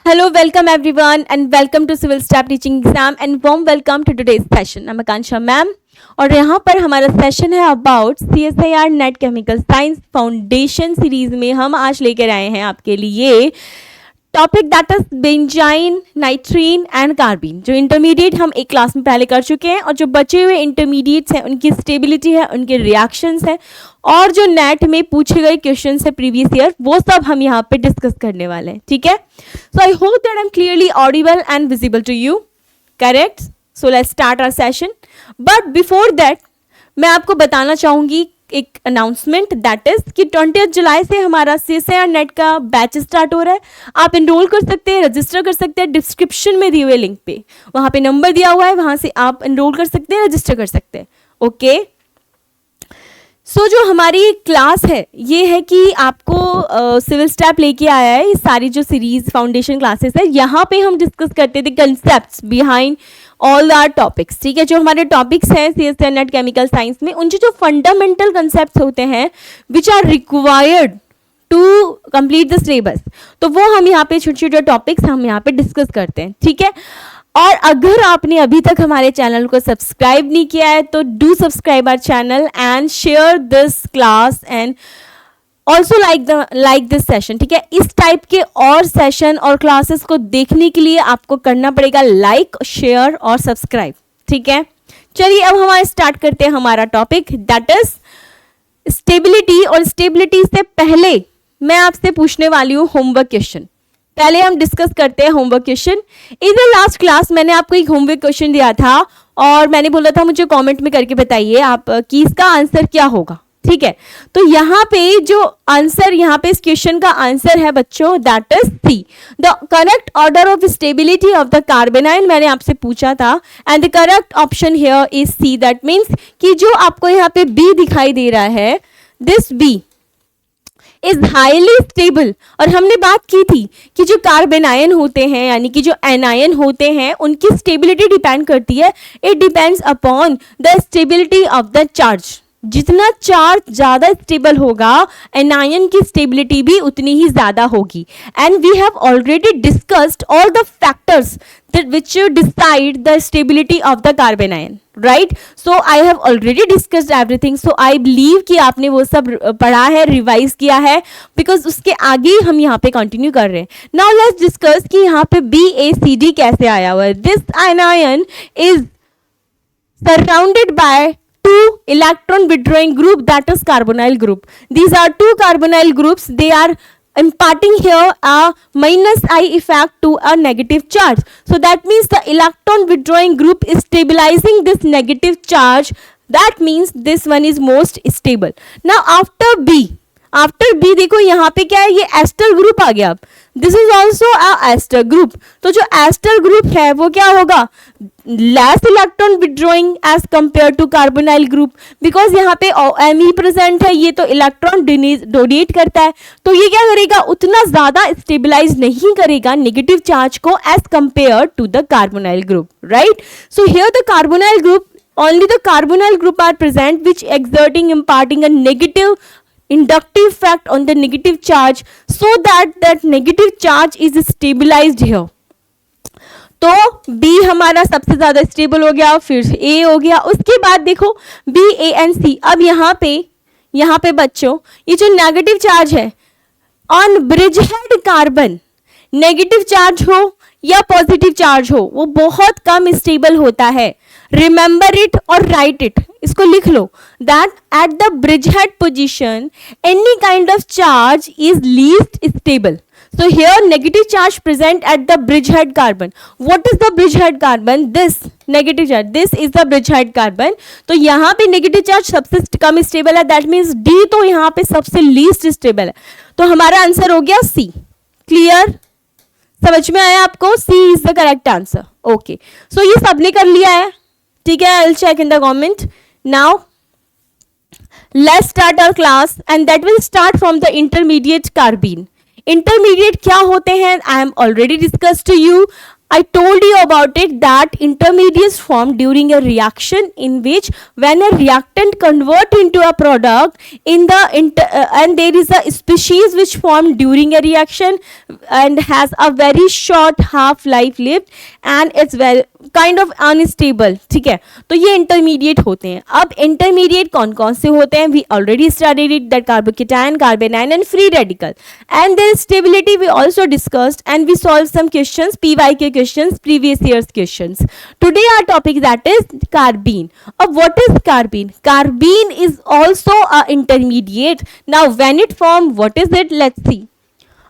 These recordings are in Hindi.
Hello, welcome everyone, and welcome to Civil Staff Teaching Exam and warm welcome to today's session. I'm Akansha ma'am और यहाँ पर हमारा सेशन है about CSIR net chemical science foundation series में हम आज लेकर आए हैं आपके लिए topic that is benzene, नाइट्रीन and carbene. जो इंटरमीडिएट हम एक क्लास में पहले कर चुके हैं और जो बचे हुए इंटरमीडिएट्स हैं उनकी स्टेबिलिटी है, उनके रिएक्शंस हैं और जो नेट में पूछे गए क्वेश्चन है प्रीवियस ईयर वो सब हम यहाँ पे डिस्कस करने वाले हैं। ठीक है, so I hope that I am clearly audible and visible to you. Correct, so let's start our session. But before that मैं आपको बताना चाहूँगी एक अनाउंसमेंट दैट इज कि 20 जुलाई से हमारा CSIR नेट का बैच स्टार्ट हो रहा है। आप इनरोल कर सकते हैं, रजिस्टर कर सकते हैं, डिस्क्रिप्शन में दिए हुए लिंक पे वहाँ पे नंबर दिया हुआ है, वहाँ से आप इनरोल कर सकते हैं, रजिस्टर कर सकते हैं। ओके, सो जो हमारी क्लास है ये है कि आपको सिविल स्टैप लेके आया है। ये सारी जो सीरीज फाउंडेशन क्लासेस है यहाँ पे हम डिस्कस करते थे concepts behind all our topics. ठीक है, जो हमारे टॉपिक्स हैं CSIR नेट केमिकल साइंस में उनके जो फंडामेंटल कंसेप्ट्स होते हैं which are required to complete the syllabus, तो वो हम यहाँ पे छोटे छोटे टॉपिक्स हम यहाँ पे डिस्कस करते हैं। ठीक है, और अगर आपने अभी तक हमारे चैनल को सब्सक्राइब नहीं किया है तो do subscribe our channel and share this class and also like this session. ठीक है, इस टाइप के और सेशन और क्लासेस को देखने के लिए आपको करना पड़ेगा लाइक, शेयर और सब्सक्राइब। ठीक है, चलिए अब हमारे स्टार्ट करते हैं हमारा टॉपिक दैट इज स्टेबिलिटी। और स्टेबिलिटी से पहले मैं आपसे पूछने वाली हूँ होमवर्क क्वेश्चन। पहले हम डिस्कस करते हैं homework question. In the last class मैंने आपको एक होमवर्क क्वेश्चन दिया था और मैंने बोला था मुझे कमेंट में करके बताइए आप कि इसका आंसर क्या होगा। ठीक है, तो यहाँ पे जो आंसर यहाँ पे इस क्वेश्चन का आंसर है बच्चों that is C, the correct order of stability of the carbanion. मैंने आपसे पूछा था and the correct option here is C. That means कि जो आपको यहाँ पे बी दिखाई दे रहा है, this B is highly stable. और हमने बात की थी कि जो कार्बेनायन होते हैं यानी कि जो एनायन होते हैं उनकी स्टेबिलिटी डिपेंड करती है, it depends upon the stability of the charge. जितना चार्ज ज़्यादा स्टेबल होगा एनायन की स्टेबिलिटी भी उतनी ही ज़्यादा होगी। And we have already discussed all the factors which decide the stability of the carbanion, right? So I have already discussed everything, so I believe कि आपने वो सब पढ़ा है, रिवाइज किया है, because उसके आगे हम यहाँ पे कंटिन्यू कर रहे हैं। Now let's discuss कि यहाँ पे BACD कैसे आया हुआ है। This anion is surrounded by two electron withdrawing group that is carbonyl group. These are two carbonyl groups. They are imparting here a minus I effect to a negative charge. So that means the electron withdrawing group is stabilizing this negative charge. That means this one is most stable. Now after B देखो यहाँ पे क्या है, ये एस्टर ग्रुप आ गया। अब this is also a ester group. तो जो एस्टर ग्रुप है वो क्या होगा, less electron withdrawing as compare to carbonyl group, because यहाँ पे Me प्रेजेंट है, ये तो इलेक्ट्रॉन डोनेट करता है, तो ये क्या करेगा, उतना ज्यादा स्टेबलाइज नहीं करेगा नेगेटिव चार्ज को as compare to the carbonyl group, right? So here the carbonyl group, only the carbonyl group are present which exerting imparting a negative inductive effect on the negative charge so that negative charge is stabilized here. तो B हमारा सबसे ज्यादा स्टेबल हो गया, फिर A हो गया, उसके बाद देखो B, A and C। अब यहाँ पे बच्चों ये जो नेगेटिव चार्ज है on bridgehead carbon, negative charge हो या पॉजिटिव चार्ज हो वो बहुत कम स्टेबल होता है। रिमेंबर इट और राइट इट, इसको लिख लो that at the bridgehead position any kind of charge is least stable. So here negative charge present at the bridgehead carbon. What is the bridgehead carbon? This negative charge. This is the bridgehead carbon. तो यहाँ पे negative charge सबसे कम stable है. That means D तो यहाँ पे सबसे least stable है. तो हमारा आंसर हो गया C. Clear? समझ में आया आपको? C is the correct answer. Okay. So ये सबने कर लिया है. ठीक है? I'll check in the comment. Now let's start our class and that will start from the intermediate carbene. Intermediate क्या होते हैं I am already discuss to you. I told you about it that intermediates form during a reaction in which when a reactant convert into a product in the and there is a species which form during a reaction and has a very short half life lived and it's very kind of unstable. ठीक है, तो ये इंटरमीडिएट होते हैं. अब इंटरमीडिएट कौन कौन से होते हैं? We already studied it, that carbocation, carbanion and free radical, and their stability we also discussed and we solve some questions, PYQ questions, previous years questions. Today our topic that is carbene. अब what is carbene? Carbene is also a intermediate. Now when it form, what is it? Let's see.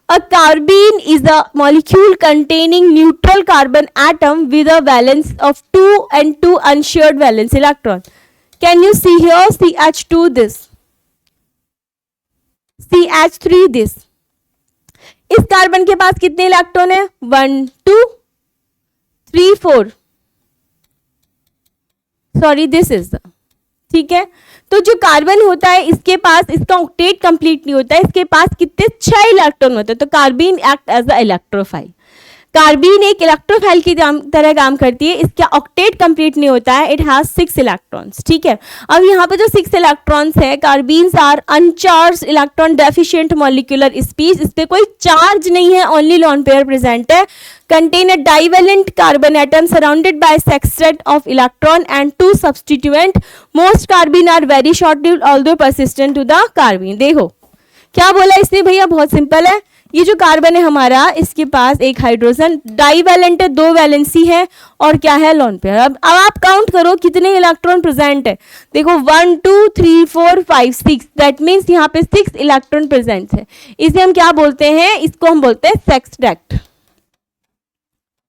A carbene is a molecule containing neutral carbon atom with a valence of 2 and 2 unshared valence electron. Can you see here? CH2 this, CH3 this. इस कार्बन के पास कितने इलेक्ट्रॉन है? 1 2 3 4. सॉरी, दिस इज द, ठीक है. तो जो कार्बन होता है इसके पास, इसका ऑक्टेट कंप्लीट नहीं होता है, इसके पास कितने 6 इलेक्ट्रॉन होते हैं. तो carbene act as a electrophile. Carbene एक इलेक्ट्रोफाइल की तरह काम करती है. इसका ऑक्टेट कंप्लीट नहीं होता है. It has 6 electrons. ठीक है. अब यहाँ पे जो 6 इलेक्ट्रॉन्स है, carbenes are uncharged electron deficient molecular species. इस पे कोई चार्ज नहीं है, ओनली लोन पेयर प्रेजेंट है. Contain a divalent carbon atom surrounded by sextet of electron and 2 substituent. Most carbene are very short-lived although persistent to the carbene. देखो क्या बोला इसने भैया, बहुत सिंपल है. ये जो कार्बन है हमारा, इसके पास एक हाइड्रोजन, डाइवैलेंट है, 2 वैलेंसी है और क्या है? Lone pair. अब आप काउंट करो कितने इलेक्ट्रॉन प्रेजेंट है. देखो 1 2 3 4 5 6, दैट मीन्स यहाँ पे 6 इलेक्ट्रॉन प्रेजेंट है. इसे हम क्या बोलते हैं? इसको हम बोलते हैं सेक्सटेट.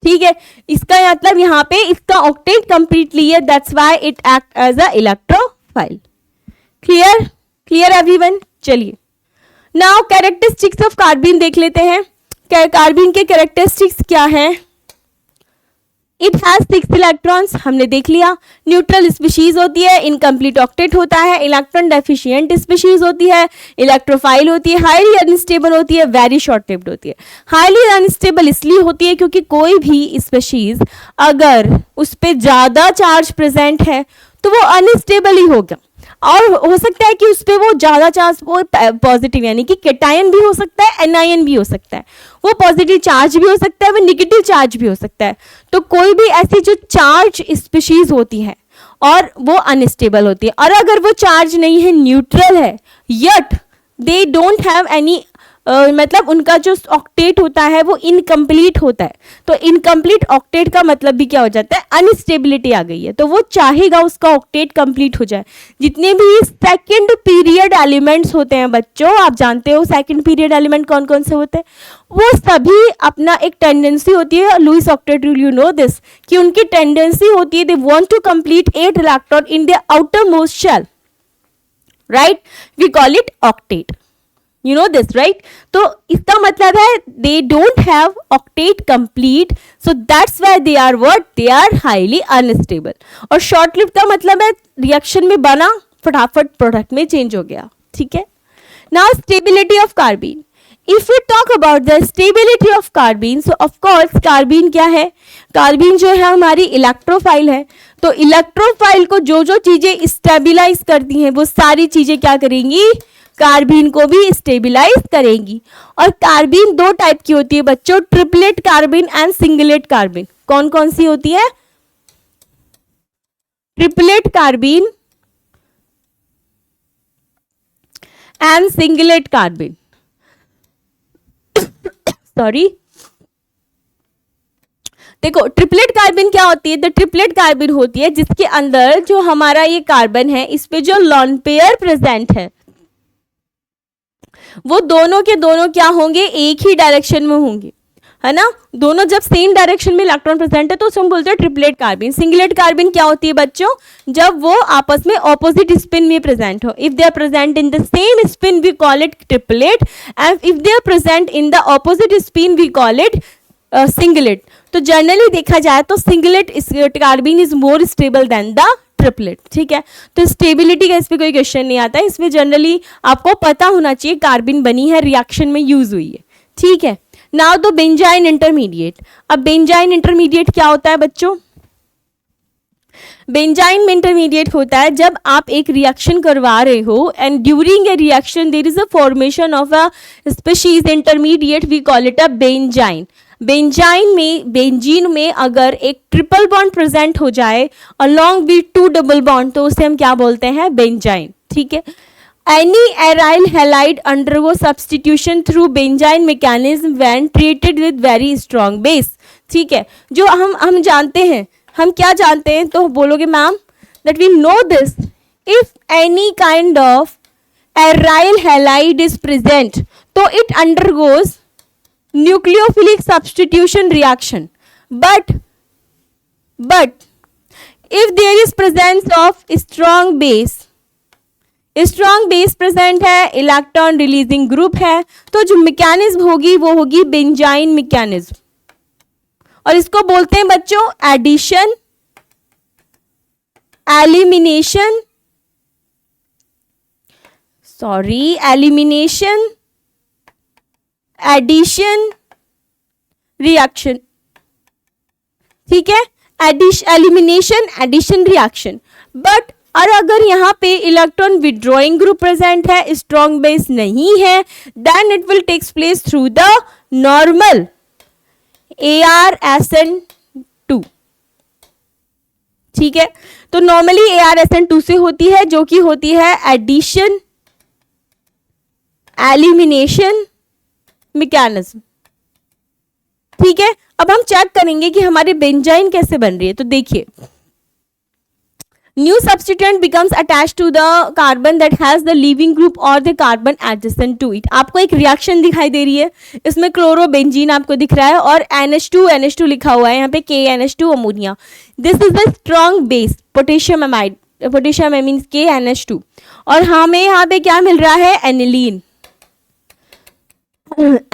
ठीक है. इसका मतलब यहाँ पे इसका ऑक्टेट कंप्लीटली है, that's why it act as a electrophile. Clear? Clear everyone? चलिए नाउ कैरेक्टरिस्टिक्स ऑफ कार्बीन देख लेते हैं. कार्बीन के कैरेक्टरिस्टिक्स क्या हैं? इट हैज 6 इलेक्ट्रॉन्स, हमने देख लिया. न्यूट्रल स्पीशीज होती है, इनकम्प्लीट ऑक्टेट होता है, इलेक्ट्रॉन डेफिशिएंट स्पीशीज होती है, इलेक्ट्रोफाइल होती है, हाईली अनस्टेबल होती है, वेरी शॉर्ट लिव्ड होती है. हाईली अनस्टेबल इसलिए होती है क्योंकि कोई भी स्पीशीज अगर उस पर ज्यादा चार्ज प्रेजेंट है तो वो अनस्टेबल ही होगा. और हो सकता है कि उस पर वो ज्यादा चार्ज, वो पॉजिटिव यानी कि कैटायन भी हो सकता है, एनायन भी हो सकता है, वो पॉजिटिव चार्ज भी हो सकता है, वो नेगेटिव चार्ज भी हो सकता है. तो कोई भी ऐसी जो चार्ज स्पीशीज होती है और वो अनस्टेबल होती है, और अगर वो चार्ज नहीं है, न्यूट्रल है, yet they don't have any, मतलब उनका जो ऑक्टेट होता है वो इनकम्प्लीट होता है. तो इनकम्प्लीट ऑक्टेट का मतलब भी क्या हो जाता है? अनस्टेबिलिटी आ गई है. तो वो चाहेगा उसका ऑक्टेट कंप्लीट हो जाए. जितने भी सेकंड पीरियड एलिमेंट्स होते हैं बच्चों, आप जानते हो सेकंड पीरियड एलिमेंट कौन कौन से होते हैं, वो सभी अपना एक टेंडेंसी होती है, Lewis octet rule, you know this, कि उनकी टेंडेंसी होती है they want to complete 8 electron in the outermost shell, right? We call it octet. You know this, right? तो इसका मतलब है they don't have octet complete, so that's why they are what? They are highly unstable. और short lived का मतलब है रिएक्शन में बना, फटाफट प्रोडक्ट में चेंज हो गया. ठीक है. Now stability of carbene. If we talk about the stability of carbene, so of course carbene क्या है? कार्बीन जो है हमारी इलेक्ट्रोफाइल है. तो इलेक्ट्रोफाइल को जो जो चीजें स्टेबिलाईज करती हैं वो सारी चीजें क्या करेंगी? कार्बीन को भी स्टेबिलाईज करेंगी. और कार्बीन 2 टाइप की होती है बच्चों, triplet carbene and singlet carbene. कौन कौन सी होती है? Triplet carbene and singlet carbene. Sorry, देखो ट्रिपलेट कार्बन क्या होती है? तो ट्रिपलेट कार्बन होती है जिसके अंदर जो हमारा ये कार्बन है, इस पे जो लोन पेयर प्रेजेंट है वो दोनों के दोनों क्या होंगे? एक ही डायरेक्शन में होंगे, है ना? दोनों जब सेम डायरेक्शन में इलेक्ट्रॉन प्रेजेंट है तो हम बोलते हैं ट्रिपलेट कार्बन. सिंगलेट कार्बन क्या होती है बच्चों? जब वो आपस में ऑपोजिट स्पिन में प्रेजेंट हो. If they are present in the same spin we call it triplet, and if they are present in the opposite spin we call it singlet. तो जनरली देखा जाए तो singlet carbon is more stable than the triplet. ठीक है. तो स्टेबिलिटी का इस पे कोई क्वेश्चन नहीं आता है. इसमें जनरली आपको पता होना चाहिए कार्बन बनी है, रिएक्शन में यूज हुई है. ठीक है. Now the benzene intermediate. अब बेंजाइन इंटरमीडिएट क्या होता है बच्चों? बेंजाइन इंटरमीडिएट होता है जब आप एक रिएक्शन करवा रहे हो and during a reaction there is a formation of a species intermediate, we call it a benzyne. Benzene में अगर एक ट्रिपल बॉन्ड प्रेजेंट हो जाए अलोंग विद 2 डबल बॉन्ड तो उसे हम क्या बोलते हैं? बेंजाइन। ठीक है। Any aryl halide undergo substitution through benzene mechanism when treated with very strong base. ठीक है, जो हम जानते हैं, हम क्या जानते हैं? तो बोलोगे ma'am that we know this, if any kind of aryl halide is present तो it undergoes nucleophilic substitution reaction, but if there is presence of strong base present है, इलेक्ट्रॉन रिलीजिंग ग्रुप है, तो जो मैकेनिज्म होगी वो होगी बेंजाइन मैकेनिज्म, और इसको बोलते हैं बच्चों एडिशन, एलिमिनेशन, एडिशन रिएक्शन। ठीक है, एलिमिनेशन, एडिशन, रिएक्शन। बट और अगर यहाँ पे इलेक्ट्रॉन विड्रॉइंग ग्रुप प्रेजेंट है, स्ट्रॉन्ग बेस नहीं है, then it will takes place through the normal ArSN2। ठीक है, तो नॉर्मली ArSN2 से होती है, जो कि होती है एडिशन, एलिमिनेशन मैकेनिज्म। ठीक है, अब हम चेक करेंगे कि हमारी बेंजाइन कैसे बन रही है। तो देखिए, new substituent becomes attached to the carbon that has the leaving group और the carbon adjacent to it. आपको एक रिएक्शन दिखाई दे रही है, इसमें क्लोरोबेंजीन आपको दिख रहा है और NH2 लिखा हुआ है यहाँ पे, KNH2 ammonia. This is the strong base potassium amide, potassium means KNH2, और हमें यहाँ पे क्या मिल रहा है? एनिलीन।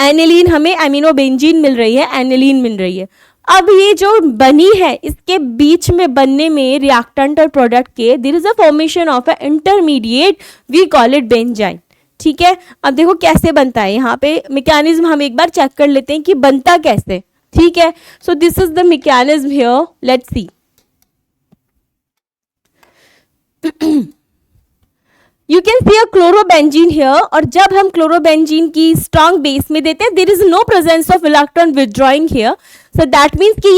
एनिलीन हमें एमिनोबेंजीन मिल रही है, एनिलीन मिल रही है। अब ये जो बनी है, इसके बीच में बनने में रिएक्टेंट और प्रोडक्ट के there is a formation of a intermediate, we call it benzyne. ठीक है, अब देखो कैसे बनता है, यहाँ पे मैकेनिज्म हम एक बार चेक कर लेते हैं कि बनता कैसे। ठीक है, so this is the mechanism here, let's see. You can see a chlorobenzene here, और जब हम क्लोरोबेंजीन की स्ट्रॉन्ग बेस में देते हैं, there is no presence of electron withdrawing here, so that means कि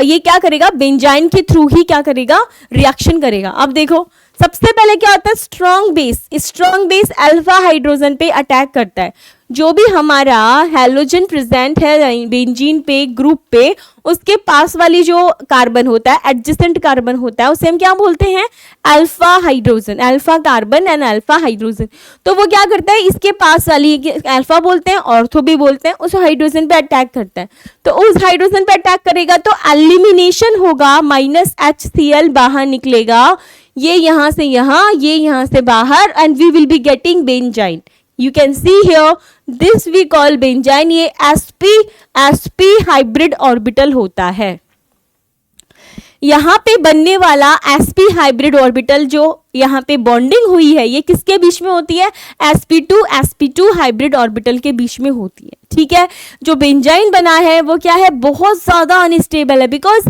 ये क्या करेगा? बेंजाइन के थ्रू ही क्या करेगा? रिएक्शन करेगा। अब देखो, सबसे पहले क्या होता है? स्ट्रॉन्ग बेस अल्फा हाइड्रोजन पे अटैक करता है। जो भी हमारा हैलोजन प्रेजेंट है बेंजीन पे, ग्रुप पे, उसके पास वाली जो कार्बन होता है, एडजेसेंट कार्बन होता है, उसे हम क्या बोलते हैं? Alpha hydrogen, alpha carbon and alpha hydrogen. तो वो क्या करता है? इसके पास वाली, अल्फा बोलते हैं, ऑर्थो भी बोलते हैं, उस हाइड्रोजन पे अटैक करता है। तो उस हाइड्रोजन पे अटैक करेगा तो एलिमिनेशन होगा, -HCl बाहर निकलेगा, ये यहां से यहां, ये यहां से बाहर, and we will be getting benzyne. You can see here, this we call benzyne. ये sp हाइब्रिड ऑर्बिटल होता है। यहाँ पे बनने वाला sp हाइब्रिड ऑर्बिटल जो यहाँ पे बॉन्डिंग हुई है, ये किसके बीच में होती है? sp2 हाइब्रिड ऑर्बिटल के बीच में होती है। ठीक है, जो बेंजाइन बना है वो क्या है? बहुत ज्यादा अनस्टेबल है, बिकॉज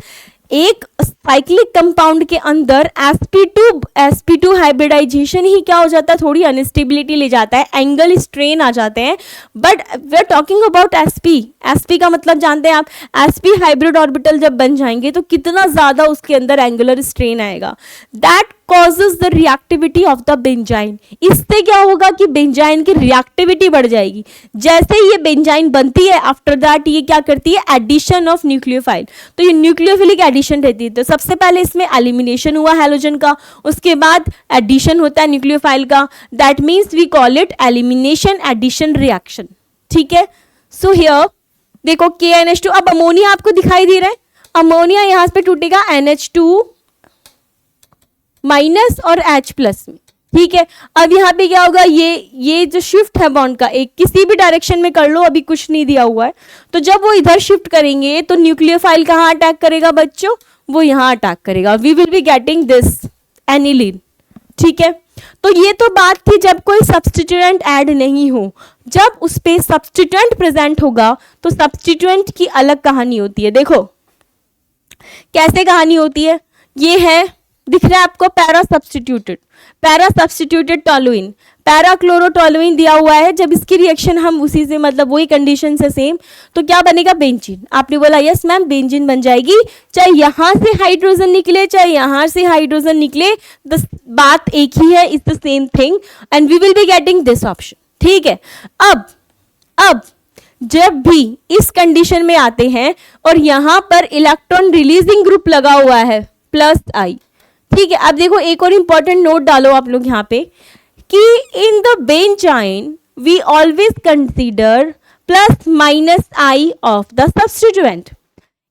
एक साइक्लिक कंपाउंड के अंदर sp2 हाइब्रिडाइजेशन ही क्या हो जाता है? थोड़ी अनस्टेबिलिटी ले जाता है, एंगल स्ट्रेन आ जाते हैं। But we are talking about sp का मतलब जानते हैं आप? sp हाइब्रिड ऑर्बिटल जब बन जाएंगे तो कितना ज्यादा उसके अंदर एंगुलर स्ट्रेन आएगा, that causes the reactivity of the benzene. इससे क्या होगा कि बेंजाइन की रिएक्टिविटी बढ़ जाएगी। जैसे ये बेंजाइन बनती है, आफ्टर दैट ये क्या करती है? Addition of nucleophile. तो ये न्यूक्लियोफिलिक एडिशन रहती है। तो सबसे पहले इसमें एलिमिनेशन हुआ हैलोजन का, उसके बाद एडिशन होता है न्यूक्लियोफाइल का, that means we call it elimination addition reaction. ठीक है, सो हियर देखो KNH2, अब अमोनिया आपको दिखाई दे रहा है, अमोनिया यहाँ पे टूटेगा NH2 माइनस और H प्लस में। ठीक है, अब यहाँ पे क्या होगा? ये जो शिफ्ट है बॉन्ड का, एक किसी भी डायरेक्शन में कर लो, अभी कुछ नहीं दिया हुआ है, तो जब वो इधर शिफ्ट करेंगे तो न्यूक्लियोफाइल कहाँ अटैक करेगा बच्चों? वो यहाँ अटैक करेगा, we will be getting this aniline. ठीक है, तो ये तो बात थी जब कोई सब्स्टिट्यूएंट ऐड नहीं हो। जब उस पे सब्स्टिट्यूएंट प्रेजेंट होगा तो सब्स्टिट्यूएंट की अलग कहानी होती है। देखो कैसे कहानी होती है, ये है, दिख रहा है आपको, पैरा सब्स्टिट्यूटेड टोलुइन, पैराक्लोरोटोलुइन दिया हुआ है। जब इसकी रिएक्शन हम उसी से, मतलब वही कंडीशन से सेम, तो क्या बनेगा, बेंजीन। आपने बोला यस मैम, बेंजीन बन जाएगी। चाहे यहां से हाइड्रोजन निकले चाहे यहां से हाइड्रोजन निकले, बात एक ही है, it's the same thing and we will be getting this option. ठीक है, अब जब भी इस कंडीशन में आते हैं और यहां पर इलेक्ट्रॉन रिलीजिंग ग्रुप लगा हुआ है प्लस आई। ठीक है, अब देखो एक और इंपॉर्टेंट नोट डालो आप लोग यहाँ पे कि in the benzyne we always consider plus minus I of the substituent.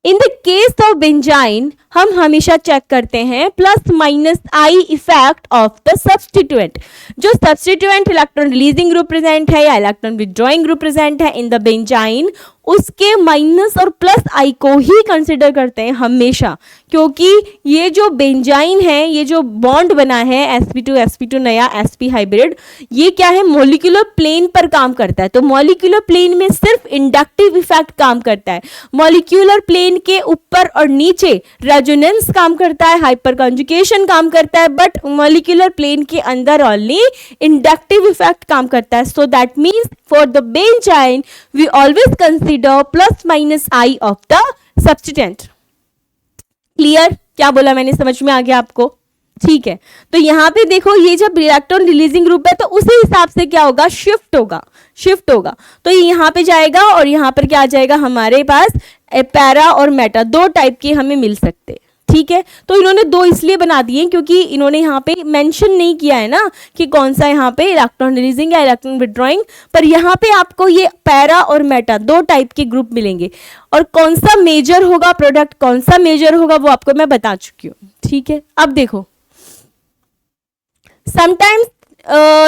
In the case of benzyne हम हमेशा चेक करते हैं plus minus I effect of the substituent. जो substituent electron releasing group present है या इलेक्ट्रॉन विड्रॉइंग ग्रुप प्रेजेंट है इन द बेंजाइन, उसके माइनस और प्लस आई को ही कंसिडर करते हैं हमेशा, क्योंकि ये जो बेंजाइन है, ये जो बॉन्ड बना है sp2 नया sp हाइब्रिड, ये क्या है, मॉलिक्यूलर प्लेन पर काम करता है। तो मॉलिक्यूलर प्लेन में सिर्फ इंडक्टिव इफेक्ट काम करता है, मॉलिक्यूलर प्लेन के ऊपर और नीचे रेजोनेंस काम करता है, हाइपर कॉन्जुगेशन काम करता है, बट मॉलिक्यूलर प्लेन के अंदर ओनली इंडक्टिव इफेक्ट काम करता है। So that means for the benzyne we always consider plus minus I of the substituent. Clear, क्या बोला मैंने, समझ में आ गया आपको? ठीक है, तो यहां पे देखो ये जब इलेक्ट्रॉन रिलीजिंग ग्रुप है तो उसी हिसाब से क्या होगा, शिफ्ट होगा। तो ये यहां पे जाएगा और यहां पर क्या आ जाएगा, हमारे पास पैरा और मेटा दो टाइप के हमें मिल सकते हैं। ठीक है, तो इन्होंने दो इसलिए बना दिए क्योंकि इन्होंने यहाँ पे मेंशन नहीं किया है ना कि कौन सा यहाँ पे इलेक्ट्रॉन रिलीजिंग या इलेक्ट्रॉन विड्रॉइंग, पर यहाँ पे आपको ये पैरा और मेटा दो टाइप के ग्रुप मिलेंगे और कौन सा मेजर होगा प्रोडक्ट, कौन सा मेजर होगा वो आपको मैं बता चुकी हूँ। ठीक है, अब देखो sometimes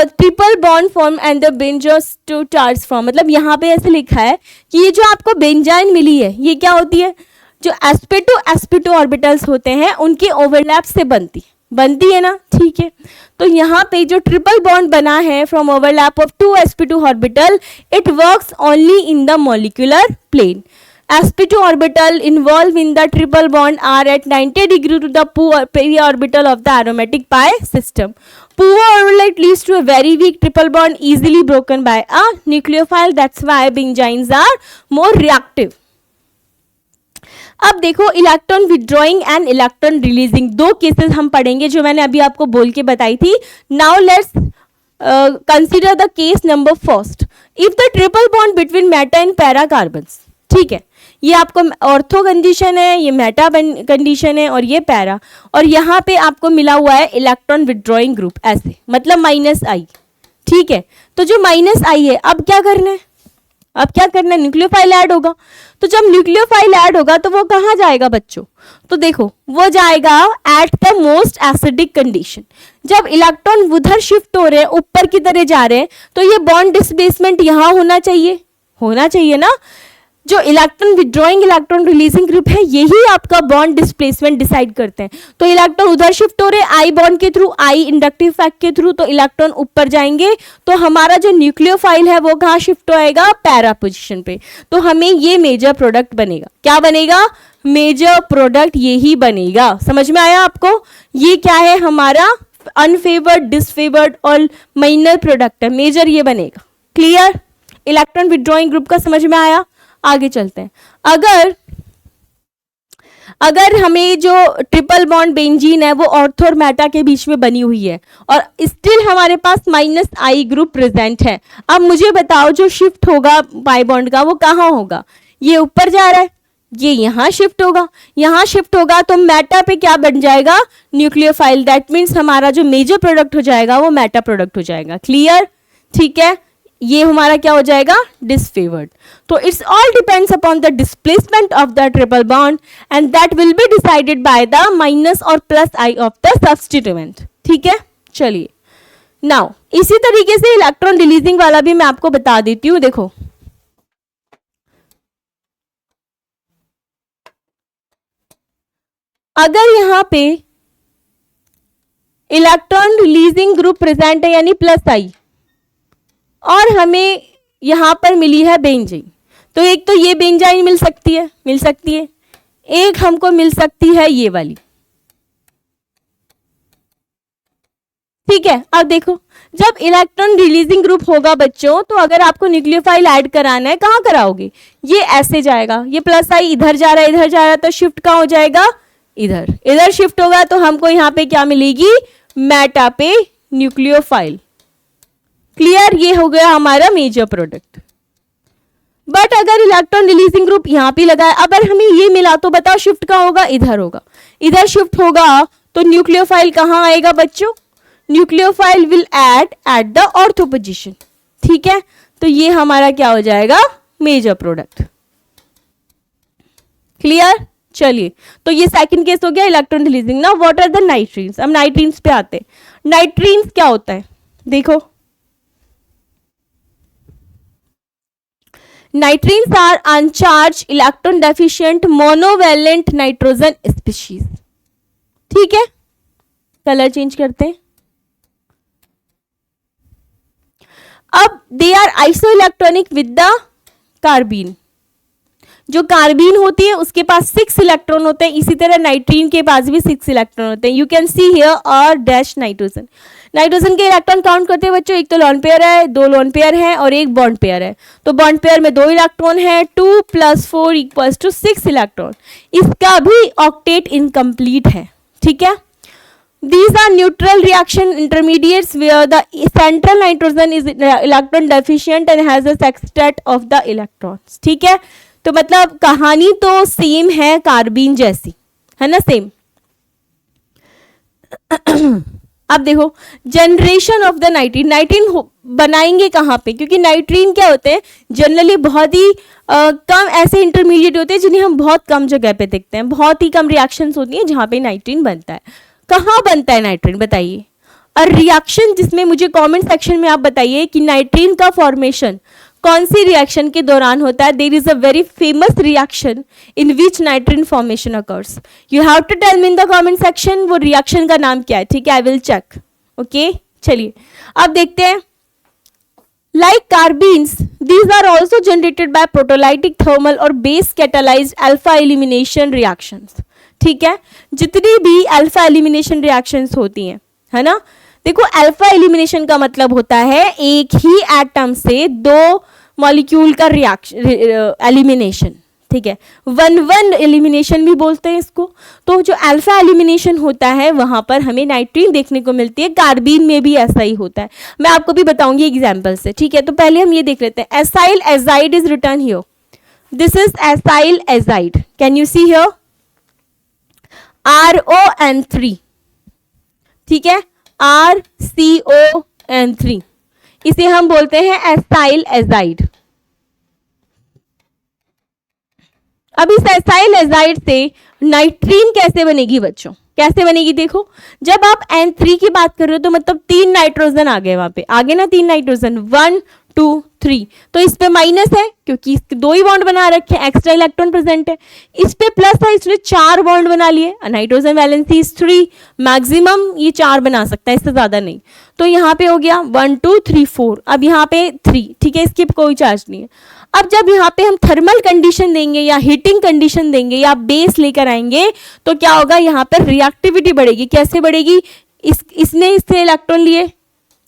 triple bond form and the benzos to charge form, मतलब यहाँ पे ऐसे लिखा है कि ये जो आपको बेंजाइन मिली है ये क्या होती है, जो sp2 ऑर्बिटल्स होते हैं उनके ओवरलैप से बनती है ना। ठीक है, तो यहाँ पे जो ट्रिपल बॉन्ड बना है from overlap of 2 sp2 orbital, it works only in the molecular plane. sp2 orbital involved in the triple bond are at 90 degree to the p-orbital of the aromatic pi system. Poo orbital leads to a very weak triple bond easily broken by a nucleophile. That's why benzynes are more reactive. अब देखो electron withdrawing and electron releasing दो केसेस हम पढ़ेंगे जो मैंने अभी आपको बोल के बताई थी। Now let's consider the case number first, if the triple bond between Meta and para carbons. ठीक है, ये आपको ऑर्थो कंडीशन है, ये मेटा कंडीशन है और ये पैरा, और यहाँ पे आपको मिला हुआ है इलेक्ट्रॉन विड्रॉइंग ग्रुप ऐसे, मतलब माइनस आई। ठीक है, तो जो माइनस आई है अब क्या करना है, न्यूक्लियोफाइल ऐड होगा। तो जब न्यूक्लियोफाइल ऐड होगा तो वो कहाँ जाएगा बच्चों, तो देखो वो जाएगा at the most acidic condition. जब इलेक्ट्रॉन उधर शिफ्ट हो रहे हैं, ऊपर की तरह जा रहे हैं, तो ये बॉन्ड डिस्प्लेसमेंट यहाँ होना चाहिए ना। जो electron withdrawing electron releasing group है यही आपका बॉन्ड डिस्प्लेसमेंट डिसाइड करते हैं। तो इलेक्ट्रॉन उधर शिफ्ट हो रहे हैं आई बॉन्ड के थ्रू, आई इंडक्टिव इफेक्ट के थ्रू, तो इलेक्ट्रॉन ऊपर जाएंगे, तो हमारा जो न्यूक्लियोफाइल है वो कहाँ शिफ्ट होएगा, पैरा पोजिशन पे। तो हमें ये मेजर प्रोडक्ट बनेगा, क्या बनेगा, मेजर प्रोडक्ट यही बनेगा। समझ में आया आपको? ये क्या है हमारा अनफेवर्ड, डिसफेवर्ड और माइनर प्रोडक्ट है, मेजर ये बनेगा। क्लियर, इलेक्ट्रॉन विड्रॉइंग ग्रुप का समझ में आया? आगे चलते हैं। अगर हमें जो ट्रिपल बॉन्ड बेंजीन है वो ऑर्थो और मेटा के बीच में बनी हुई है और स्टिल हमारे पास माइनस आई ग्रुप प्रेजेंट है, अब मुझे बताओ जो शिफ्ट होगा पाई बॉन्ड का वो कहाँ होगा, ये ऊपर जा रहा है, ये यहाँ शिफ्ट होगा तो मेटा पे क्या बन जाएगा, न्यूक्लियोफाइल। दैट मीन्स हमारा जो मेजर प्रोडक्ट हो जाएगा वो मेटा प्रोडक्ट हो जाएगा। क्लियर? ठीक है, ये हमारा क्या हो जाएगा, डिसफेवर्ड। तो it's all depends upon the displacement of the triple bond and that will be decided by the minus और plus I of the substituent. ठीक है, चलिए नाउ इसी तरीके से इलेक्ट्रॉन रिलीजिंग वाला भी मैं आपको बता देती हूँ। देखो अगर यहाँ पे इलेक्ट्रॉन रिलीजिंग ग्रुप प्रेजेंट है यानी प्लस आई, और हमें यहां पर मिली है बेंजीन। तो एक तो ये बेंजाइन मिल सकती है, एक हमको मिल सकती है ये वाली। ठीक है, अब देखो जब इलेक्ट्रॉन रिलीजिंग ग्रुप होगा बच्चों, तो अगर आपको न्यूक्लियोफाइल ऐड कराना है कहाँ कराओगे, ये ऐसे जाएगा, ये प्लस आई इधर जा रहा है तो शिफ्ट कहाँ हो जाएगा, इधर शिफ्ट होगा, तो हमको यहाँ पे क्या मिलेगी, मेटा पे न्यूक्लियोफाइल। क्लियर, ये हो गया हमारा मेजर प्रोडक्ट। बट अगर इलेक्ट्रॉन रिलीजिंग ग्रुप यहाँ पे लगा है, अगर हमें ये मिला तो बताओ शिफ्ट कहाँ होगा, इधर होगा, इधर शिफ्ट होगा तो न्यूक्लियोफाइल कहाँ आएगा बच्चों, nucleophile will at the ortho position. ठीक है, तो ये हमारा क्या हो जाएगा, मेजर प्रोडक्ट। क्लियर, चलिए तो ये सेकंड केस हो गया electron releasing. Now what are the nitrenes, अब नाइट्रीन्स पे आते हैं। नाइट्रीन्स क्या होता है, देखो nitrenes are uncharged electron deficient monovalent nitrogen species. ठीक है, कलर चेंज करते हैं। अब they are isoelectronic with the carbene, जो कार्बीन होती है उसके पास 6 इलेक्ट्रॉन होते हैं, इसी तरह नाइट्रीन के पास भी 6 इलेक्ट्रॉन होते हैं। यू कैन सी हियर और डैश नाइट्रोजन। नाइट्रोजन के इलेक्ट्रॉन काउंट करते हैं बच्चों, एक तो लॉन पेयर है, 2 लॉन पेयर है और एक बॉन्ड पेयर है। तो बॉन्ड पेयर में 2 इलेक्ट्रॉन है, 2 + 4 = 6 इलेक्ट्रॉन। इसका भी ऑक्टेट इनकम्प्लीट है। ठीक है, these are neutral reaction intermediates where the central nitrogen is electron deficient and has a sextet of the electrons। ठीक है, तो मतलब कहानी तो सेम है कार्बीन जैसी, है ना, सेम। अब देखो जनरेशन ऑफ द नाइट्रीन, नाइट्रीन बनाएंगे कहाँ पे, क्योंकि नाइट्रीन क्या होते हैं जनरली बहुत ही कम ऐसे इंटरमीडिएट होते हैं जिन्हें हम बहुत कम जगह पे देखते हैं, बहुत ही कम रिएक्शंस होती हैं जहाँ पे नाइट्रीन बनता है। कहाँ बनता है नाइट्रीन बताइए, और रिएक्शन जिसमें मुझे कमेंट सेक्शन में आप बताइए कि नाइट्रीन का फॉर्मेशन कौन सी रिएक्शन के दौरान होता है। There is a very famous reaction in which nitrene formation occurs, you have to tell me in the comment section वो रिएक्शन का नाम क्या है। ठीक है, आई विल चेक। ओके, चलिए अब देखते हैं। Like carbenes, these are also generated by protolytic thermal और base catalyzed alpha elimination reactions। ठीक है, जितनी भी अल्फा एलिमिनेशन रिएक्शंस होती हैं, है ना, देखो अल्फा एलिमिनेशन का मतलब होता है एक ही एटम से 2 मॉलिक्यूल का रिएक्शन एलिमिनेशन। ठीक है, 1-1 एलिमिनेशन भी बोलते हैं इसको। तो जो अल्फा एलिमिनेशन होता है वहां पर हमें नाइट्रीन देखने को मिलती है, कार्बीन में भी ऐसा ही होता है। मैं आपको भी बताऊंगी एग्जाम्पल से। ठीक है, तो पहले हम ये देख लेते हैं। Acyl azide is return here, this is acyl azide, can you see here RON3। ठीक है, RCON3, इसे हम बोलते हैं एसाइल एजाइड। अब इस एसाइल एजाइड से नाइट्रीन कैसे बनेगी बच्चों, कैसे बनेगी, देखो जब आप N3 की बात कर रहे हो तो मतलब 3 नाइट्रोजन आ गए वहां पे, आगे ना 3 नाइट्रोजन, 1 2 3, तो इस पे माइनस है क्योंकि इसके 2 ही बॉन्ड बना रखे हैं, एक्स्ट्रा इलेक्ट्रॉन प्रेजेंट है। इस पे प्लस है, इसने 4 बॉन्ड बना लिए, नाइट्रोजन वैलेंसी इज 3, मैक्सिमम ये 4 बना सकता है, इससे ज्यादा नहीं। तो यहाँ पे हो गया 1 2 3 4, अब यहाँ पे 3। ठीक है, इसकी कोई चार्ज नहीं है। अब जब यहाँ पे हम थर्मल कंडीशन देंगे या हीटिंग कंडीशन देंगे या बेस लेकर आएंगे तो क्या होगा, यहाँ पर रिएक्टिविटी बढ़ेगी। कैसे बढ़ेगी, इसने इससे इलेक्ट्रॉन लिए,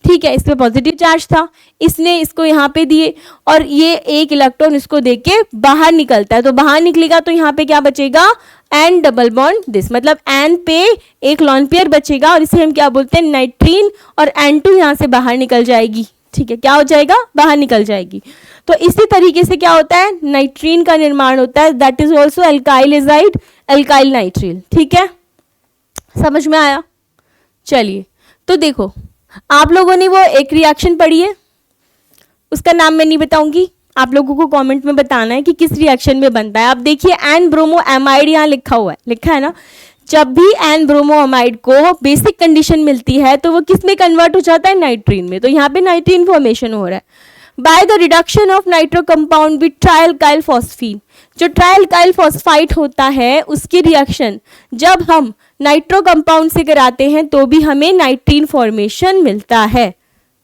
ठीक है, इस पे पॉजिटिव चार्ज था, इसने इसको यहाँ पे दिए और ये एक इलेक्ट्रॉन इसको दे के बाहर निकलता है, तो बाहर निकलेगा तो यहाँ पे क्या बचेगा, एन डबल बॉन्ड दिस, मतलब एन पे एक लॉन पेयर बचेगा और इसे हम क्या बोलते हैं नाइट्रीन, और N2 यहाँ से बाहर निकल जाएगी। ठीक है, क्या हो जाएगा, बाहर निकल जाएगी। तो इसी तरीके से क्या होता है, नाइट्रीन का निर्माण होता है, that is also alkyl azide, alkyl nitrile. ठीक है, समझ में आया। चलिए तो देखो आप लोगों ने वो एक रिएक्शन पढ़ी है, उसका नाम मैं नहीं बताऊंगी, आप लोगों को कमेंट में बताना है कि किस रिएक्शन में बनता है। आप देखिए एन ब्रोमो एमाइड यहाँ लिखा है ना, जब भी एन ब्रोमो अमाइड को बेसिक कंडीशन मिलती है तो वो किस में कन्वर्ट हो जाता है, नाइट्रीन में। तो यहाँ पे नाइट्रीन फॉर्मेशन हो रहा है by the reduction of nitro compound with trialkyl phosphine. जो ट्राइअल्काइल फॉस्फाइड होता है उसकी रिएक्शन जब हम नाइट्रो कंपाउंड से कराते हैं तो भी हमें नाइट्रीन फॉर्मेशन मिलता है,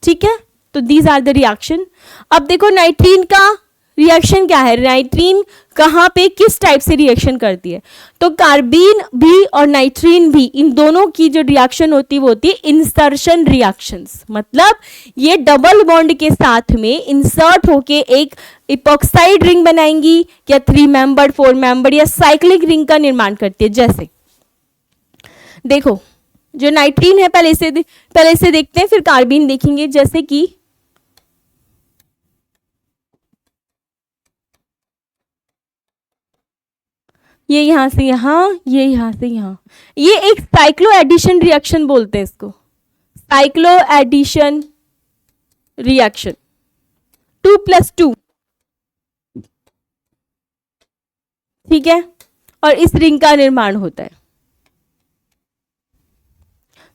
ठीक है। तो दीज आर द रिएक्शन। अब देखो नाइट्रीन का रिएक्शन क्या है, नाइट्रीन कहाँ पे किस टाइप से रिएक्शन करती है। तो कार्बीन भी और नाइट्रीन भी, इन दोनों की जो रिएक्शन होती है वो होती है इंसर्शन रिएक्शंस। मतलब ये डबल बॉन्ड के साथ में इंसर्ट होके एक इपॉक्साइड रिंग बनाएंगी या 3 मेंबर्ड 4 मेंबर्ड या साइक्लिक रिंग का निर्माण करती है। जैसे देखो जो नाइट्रीन है पहले से देखते हैं, फिर कार्बीन देखेंगे। जैसे कि ये यहां से यहां, ये यहां से यहां, ये एक साइक्लो एडिशन रिएक्शन बोलते हैं इसको, साइक्लो एडिशन रिएक्शन 2+2, ठीक है। और इस रिंग का निर्माण होता है।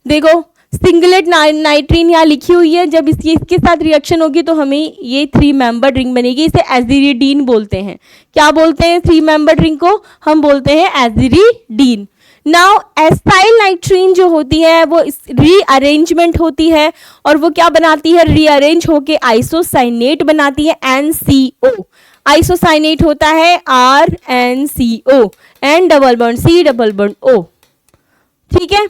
देखो सिंगलेट नाइट्रीन यहाँ लिखी हुई है, जब इसके साथ रिएक्शन होगी तो हमें ये 3 मेंबर्ड रिंग बनेगी। इसे एजिरिडीन बोलते हैं। क्या बोलते हैं 3 मेंबर्ड रिंग को? हम बोलते हैं एजिरिडीन। नाउ एसाइल नाइट्रीन जो होती है वो रीअरेंजमेंट होती है और वो क्या बनाती है, रीअरेंज होके आइसोसाइनेट बनाती है NCO। आइसोसाइनेट होता है RNCO, N double bond C double bond O, ठीक है।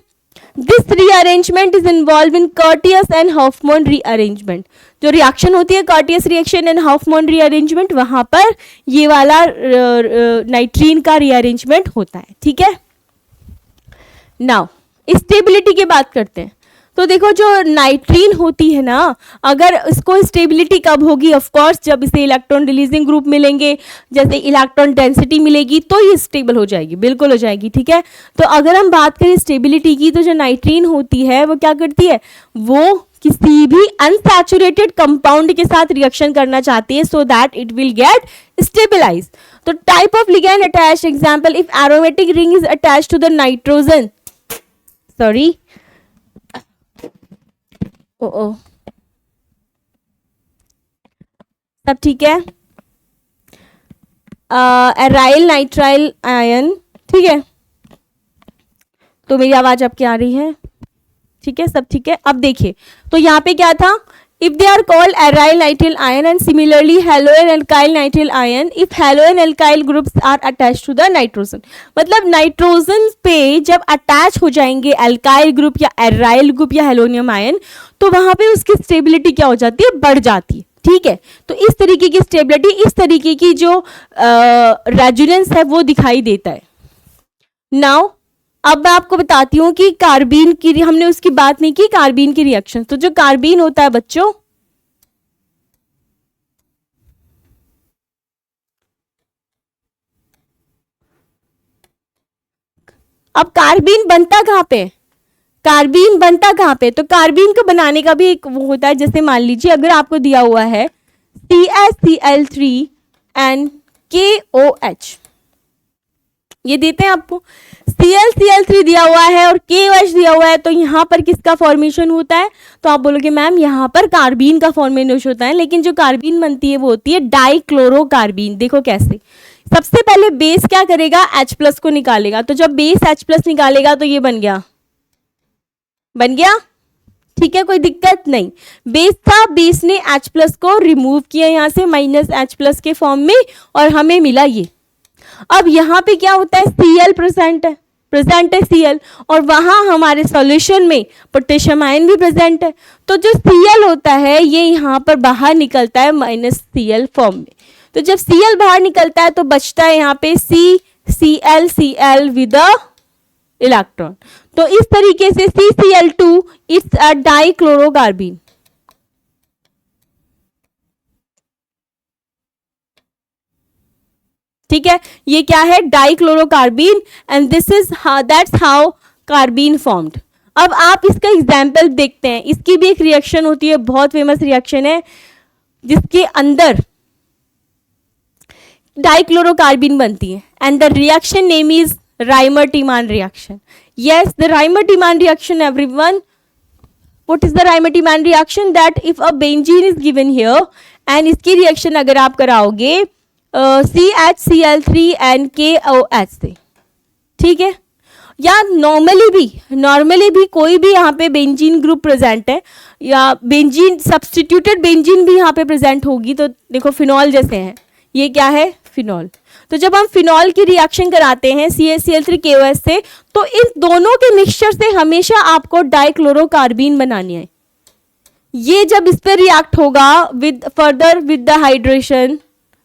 This rearrangement is involved in Curtius and Hofmann rearrangement। जो रिएक्शन होती है Curtius reaction and Hofmann rearrangement, वहां पर ये वाला नाइट्रीन का rearrangement होता है, ठीक है। नाउ स्टेबिलिटी की बात करते हैं। तो देखो जो नाइट्रीन होती है ना, अगर इसको स्टेबिलिटी कब होगी, ऑफ कोर्स जब इसे इलेक्ट्रॉन रिलीजिंग ग्रुप मिलेंगे, जैसे इलेक्ट्रॉन डेंसिटी मिलेगी तो ये स्टेबल हो जाएगी, बिल्कुल हो जाएगी, ठीक है। तो अगर हम बात करें स्टेबिलिटी की, तो जो नाइट्रीन होती है वो क्या करती है, वो किसी भी अनसैचुरेटेड कंपाउंड के साथ रिएक्शन करना चाहती है so that it will get stabilize. तो type of ligand attached, example if aromatic ring is attached to the nitrogen, sorry ओ सब ठीक है, एराइल नाइट्राइल आयन, ठीक है। तो मेरी आवाज आपकी आ रही है, ठीक है, सब ठीक है। अब देखिए तो यहाँ पे क्या था, if they are called aryl nitrile ion and similarly halo and alkyl nitrile ion if halo and alkyl groups are attached to the nitrogen। मतलब नाइट्रोजन पे जब अटैच हो जाएंगे अल्काइल ग्रुप या एराइल ग्रुप या हेलोनियम आयन, तो वहां पे उसकी स्टेबिलिटी क्या हो जाती है, बढ़ जाती है, ठीक है। तो इस तरीके की स्टेबिलिटी, इस तरीके की जो रेजोनेंस है वो दिखाई देता है। नाउ अब मैं आपको बताती हूँ कि कार्बीन की, हमने उसकी बात नहीं की, कार्बीन की रिएक्शन। तो जो कार्बीन होता है बच्चों, अब कार्बीन बनता कहाँ पे, कार्बीन बनता कहाँ पे, तो कार्बीन को बनाने का भी एक वो होता है। जैसे मान लीजिए अगर आपको दिया हुआ है CaCl3 and KOH, ये देते हैं आपको, ClCl3 दिया हुआ है और KOH दिया हुआ है, तो यहाँ पर किसका फॉर्मेशन होता है, तो आप बोलोगे मैम यहाँ पर कार्बीन का फॉर्मेशन होता है। लेकिन जो कार्बीन बनती है वो होती है डाइक्लोरोकार्बीन। देखो कैसे, सबसे पहले बेस क्या करेगा, H+ को निकालेगा। तो जब बेस H+ निकालेगा तो ये बन गया, ठीक है, कोई दिक्कत नहीं। बेस था, बेस ने H+ को रिमूव किया यहाँ से -H+ के फॉर्म में और हमें मिला ये। अब यहाँ पे क्या होता है, Cl प्रेजेंट है Cl, और वहां हमारे सॉल्यूशन में पोटेशियम आयन भी प्रेजेंट है। तो जो Cl होता है ये यहाँ पर बाहर निकलता है -Cl फॉर्म में। तो जब Cl बाहर निकलता है तो बचता है यहाँ पे Cl विद इलेक्ट्रॉन। तो इस तरीके से CCl2 इट्स अ डाइक्लोरोकार्बीन। ठीक है, ये क्या है, डाइक्लोरोकार्बीन, and this is that's how carbene formed. अब आप इसका एग्जाम्पल देखते हैं, इसकी भी एक रिएक्शन होती है, बहुत फेमस रिएक्शन है जिसके अंदर डाइक्लोरोकार्बीन बनती है, and the reaction name is Reimer Tiemann reaction. Yes, the Reimer Tiemann reaction everyone. What is the Raimar-Tyman reaction? That if a benzene is given here and इसकी रिएक्शन अगर आप कराओगे CHCl3 and KOH से, ठीक है, या नॉर्मली भी कोई भी यहाँ पे बेंजीन ग्रुप प्रेजेंट है या बेंजीन सब्स्टिट्यूटेड बेंजीन भी यहाँ पे प्रेजेंट होगी, तो देखो फिनॉल जैसे हैं, ये क्या है, फिनॉल। तो जब हम फिनॉल की रिएक्शन कराते हैं CaCl3KOS से, तो इन दोनों के मिक्सचर से हमेशा आपको डाइक्लोरोकार्बीन बनानी है। ये जब इस पर रिएक्ट होगा विद द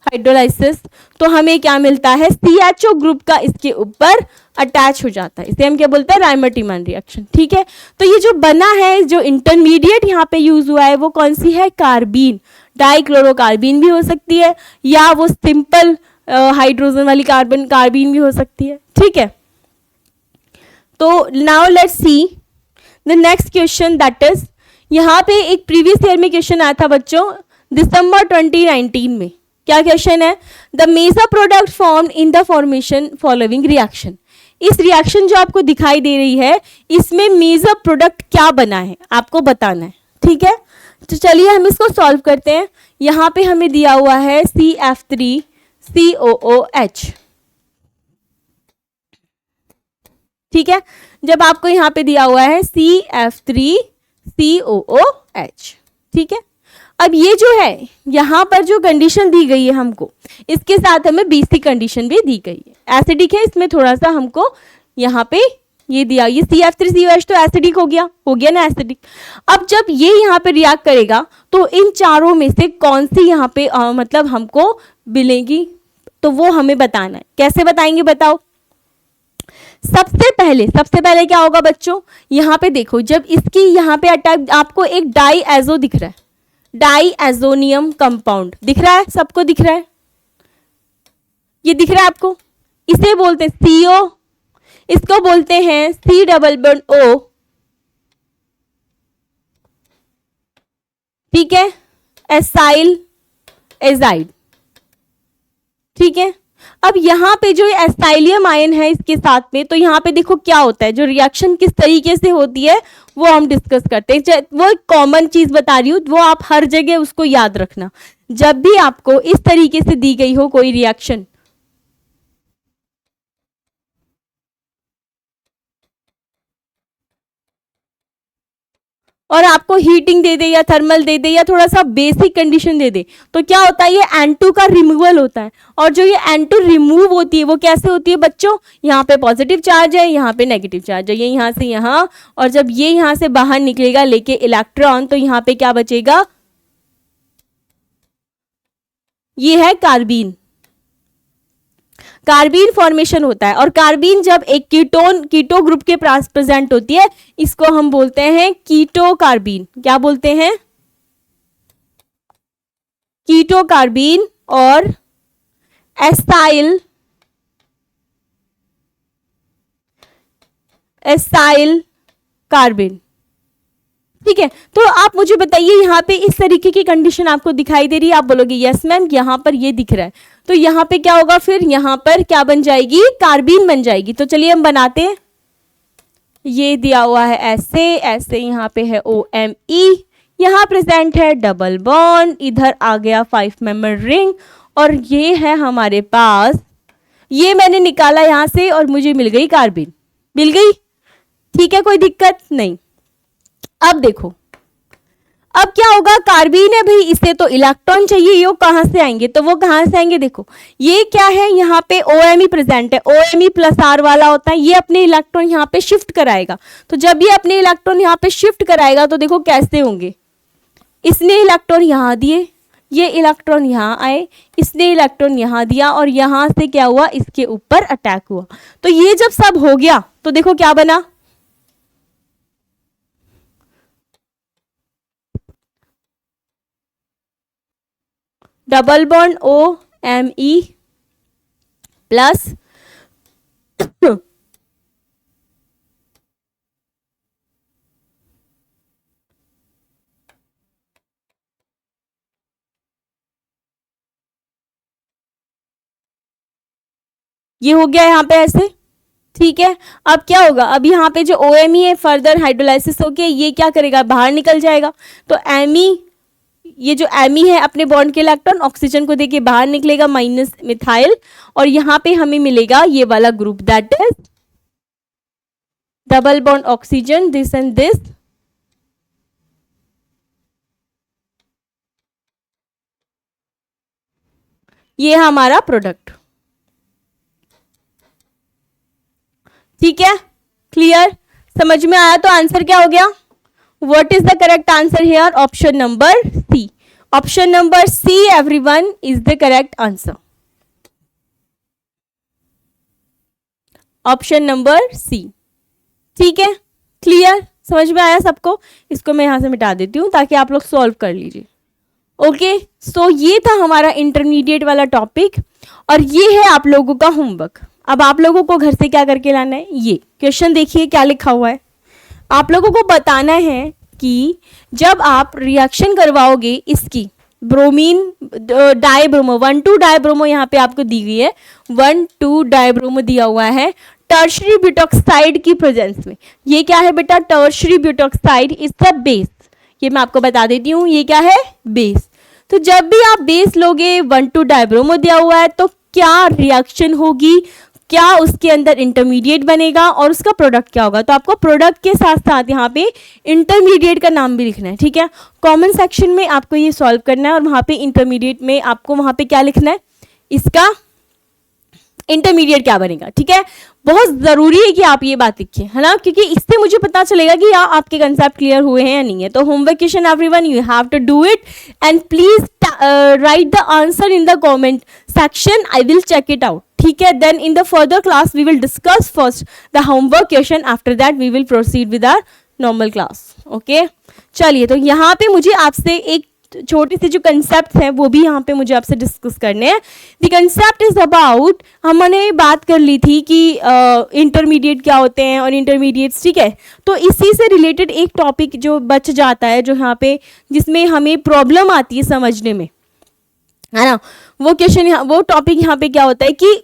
हाइड्रोलाइसिस, तो हमें क्या मिलता है, CHO ग्रुप का इसके ऊपर अटैच हो जाता है। इसे हम क्या बोलते हैं, रायमर-टीमन रिएक्शन। ठीक है, तो ये जो बना है, जो इंटरमीडिएट यहाँ पे यूज हुआ है, वो कौन सी है, कार्बीन। डाइक्लोरोकार्बीन भी हो सकती है या वो सिंपल हाइड्रोजन वाली कार्बीन भी हो सकती है। ठीक है, तो now let's see the next question, that is यहाँ पे एक प्रीवियस ईयर में क्वेश्चन आया था बच्चों, दिसंबर 2019 में। क्या क्वेश्चन है, the major product formed in the formation following reaction. इस रिएक्शन जो आपको दिखाई दे रही है, इसमें मेजर प्रोडक्ट क्या बना है आपको बताना है। ठीक है, तो चलिए हम इसको सॉल्व करते हैं। यहाँ पे हमें दिया हुआ है CF3COOH। ठीक है, जब आपको यहाँ पे दिया हुआ है CF3COOH। ठीक है, अब ये जो है यहाँ पर जो कंडीशन दी गई है हमको, इसके साथ हमें बेसिक कंडीशन भी दी गई है। एसिडिक है, इसमें थोड़ा सा हमको यहाँ पे ये दिया, ये CF3COH तो एसिडिक हो गया ना एसिडिक। अब जब ये यहाँ पे रिएक्ट करेगा तो इन चारों में से कौन सी यहाँ पे मतलब हमको मिलेगी, तो वो हमें बताना है। कैसे बताएंगे बताओ। सबसे पहले क्या होगा बच्चों, यहाँ पे देखो, जब इसकी यहाँ पे अटैक, आपको एक डाईएजो दिख रहा है, डाईएजोनियम कंपाउंड दिख रहा है, सबको दिख रहा है, ये दिख रहा है आपको, इसे बोलते हैं CO, इसको बोलते हैं C डबल बॉन्ड O। ठीक है, एसाइल एजाइड। ठीक है, अब यहाँ पे जो एसाइलियम आयन है इसके साथ में, तो यहाँ पे देखो क्या होता है, जो रिएक्शन किस तरीके से होती है वो हम डिस्कस करते हैं। वो एक कॉमन चीज बता रही हूँ, वो आप हर जगह उसको याद रखना। जब भी आपको इस तरीके से दी गई हो कोई रिएक्शन, और आपको हीटिंग दे दे या थर्मल दे दे या थोड़ा सा बेसिक कंडीशन दे दे, तो क्या होता है, ये N2 का रिमूवल होता है। और जो ये N2 रिमूव होती है वो कैसे होती है बच्चों, यहाँ पे पॉजिटिव चार्ज है, यहाँ पे नेगेटिव चार्ज है, ये यहाँ से यहाँ, और जब ये यहाँ से बाहर निकलेगा लेके इलेक्ट्रॉन, तो यहाँ पे क्या बचेगा, ये है कार्बीन। कार्बीन फॉर्मेशन होता है, और कार्बीन जब एक कीटो ग्रुप के पास प्रेजेंट होती है, इसको हम बोलते हैं कीटो कार्बीन। क्या बोलते हैं, कीटो कार्बीन और एसाइल कार्बीन। ठीक है, तो आप मुझे बताइए, यहाँ पे इस तरीके की कंडीशन आपको दिखाई दे रही है, आप बोलोगे यस मैम, यहाँ पर ये दिख रहा है, तो यहाँ पे क्या होगा, फिर यहाँ पर क्या बन जाएगी, कार्बीन बन जाएगी। तो चलिए हम बनाते हैं। ये दिया हुआ है ऐसे यहाँ पे है OMe, यहाँ प्रेजेंट है डबल बॉन्ड, इधर आ गया 5 मेंबर रिंग, और ये है हमारे पास, ये मैंने निकाला यहाँ से और मुझे मिल गई कार्बीन, मिल गई। ठीक है, कोई दिक्कत नहीं। अब देखो, अब क्या होगा, कार्बीन है भाई, इसे तो इलेक्ट्रॉन चाहिए, ये कहां से आएंगे, तो वो कहां से आएंगे, देखो ये क्या है, यहाँ पे OMe प्रेजेंट है, OMe+R वाला होता है, ये अपने इलेक्ट्रॉन यहाँ पे शिफ्ट कराएगा। तो जब ये अपने इलेक्ट्रॉन यहाँ पे शिफ्ट कराएगा, तो देखो कैसे होंगे, इसने इलेक्ट्रॉन यहाँ दिए, ये इलेक्ट्रॉन यहाँ आए, इसने इलेक्ट्रॉन यहाँ दिया, और यहाँ से क्या हुआ, इसके ऊपर अटैक हुआ। तो ये जब सब हो गया, तो देखो क्या बना, डबल बॉन्ड OMe प्लस ये हो गया यहाँ पे ऐसे। ठीक है, अब क्या होगा, अब यहाँ पे जो OMe है फर्दर हाइड्रोलाइसिस होके ये क्या करेगा, बाहर निकल जाएगा। तो एमी, ये जो एमी है अपने बॉन्ड के इलेक्ट्रॉन ऑक्सीजन को देके बाहर निकलेगा माइनस मिथाइल, और यहाँ पे हमें मिलेगा ये वाला group, that is double bond oxygen, this and this, ये है हमारा प्रोडक्ट। ठीक है, क्लियर, समझ में आया? तो आंसर क्या हो गया? What is the correct answer here? Option number C. Option number C everyone is the correct answer. Option number C. ठीक है, क्लियर, समझ में आया सबको? इसको मैं यहां से मिटा देती हूं ताकि आप लोग सॉल्व कर लीजिए। ओके, सो ये था हमारा इंटरमीडिएट वाला टॉपिक और ये है आप लोगों का होमवर्क। अब आप लोगों को घर से क्या करके लाना है, ये क्वेश्चन देखिए क्या लिखा हुआ है। आप लोगों को बताना है कि जब आप रिएक्शन करवाओगे इसकी ब्रोमीन डाइब्रोमो 1,2 डाइब्रोमो यहाँ पे आपको दी गई है, 1,2 डाइब्रोमो दिया हुआ है टर्शरी ब्यूटॉक्साइड की प्रेजेंस में। ये क्या है बेटा? Tertiary butoxide is the base. ये मैं आपको बता देती हूँ, ये क्या है? बेस। तो जब भी आप बेस लोगे, 1,2 डाइब्रोमो दिया हुआ है, तो क्या रिएक्शन होगी, क्या उसके अंदर इंटरमीडिएट बनेगा और उसका प्रोडक्ट क्या होगा। तो आपको प्रोडक्ट के साथ साथ यहाँ पे इंटरमीडिएट का नाम भी लिखना है। ठीक है, कॉमन सेक्शन में आपको ये सॉल्व करना है और वहाँ पे इंटरमीडिएट में आपको वहाँ पे क्या लिखना है, इसका इंटरमीडिएट क्या बनेगा। ठीक है, बहुत जरूरी है कि आप ये बात लिखिए, है ना, क्योंकि इससे मुझे पता चलेगा कि आपके कंसेप्ट क्लियर हुए हैं या नहीं है। तो homework question everyone, you have to do it and please write the answer in the comment section, I will check it out. ठीक है, then in the further class we will discuss first the homework question, after that we will proceed with our normal class. Okay, चलिए, तो यहाँ पे मुझे आपसे एक छोटे से जो कंसेप्ट हैं वो भी यहाँ पे मुझे आपसे डिस्कस करने हैं। द कंसेप्ट इज अबाउट, हमने बात कर ली थी कि इंटरमीडिएट क्या होते हैं और इंटरमीडिएट्स। ठीक है, तो इसी से रिलेटेड एक टॉपिक जो बच जाता है, जो यहाँ पे जिसमें हमें प्रॉब्लम आती है समझने में, है ना, वो क्वेश्चन, वो टॉपिक यहाँ पे क्या होता है कि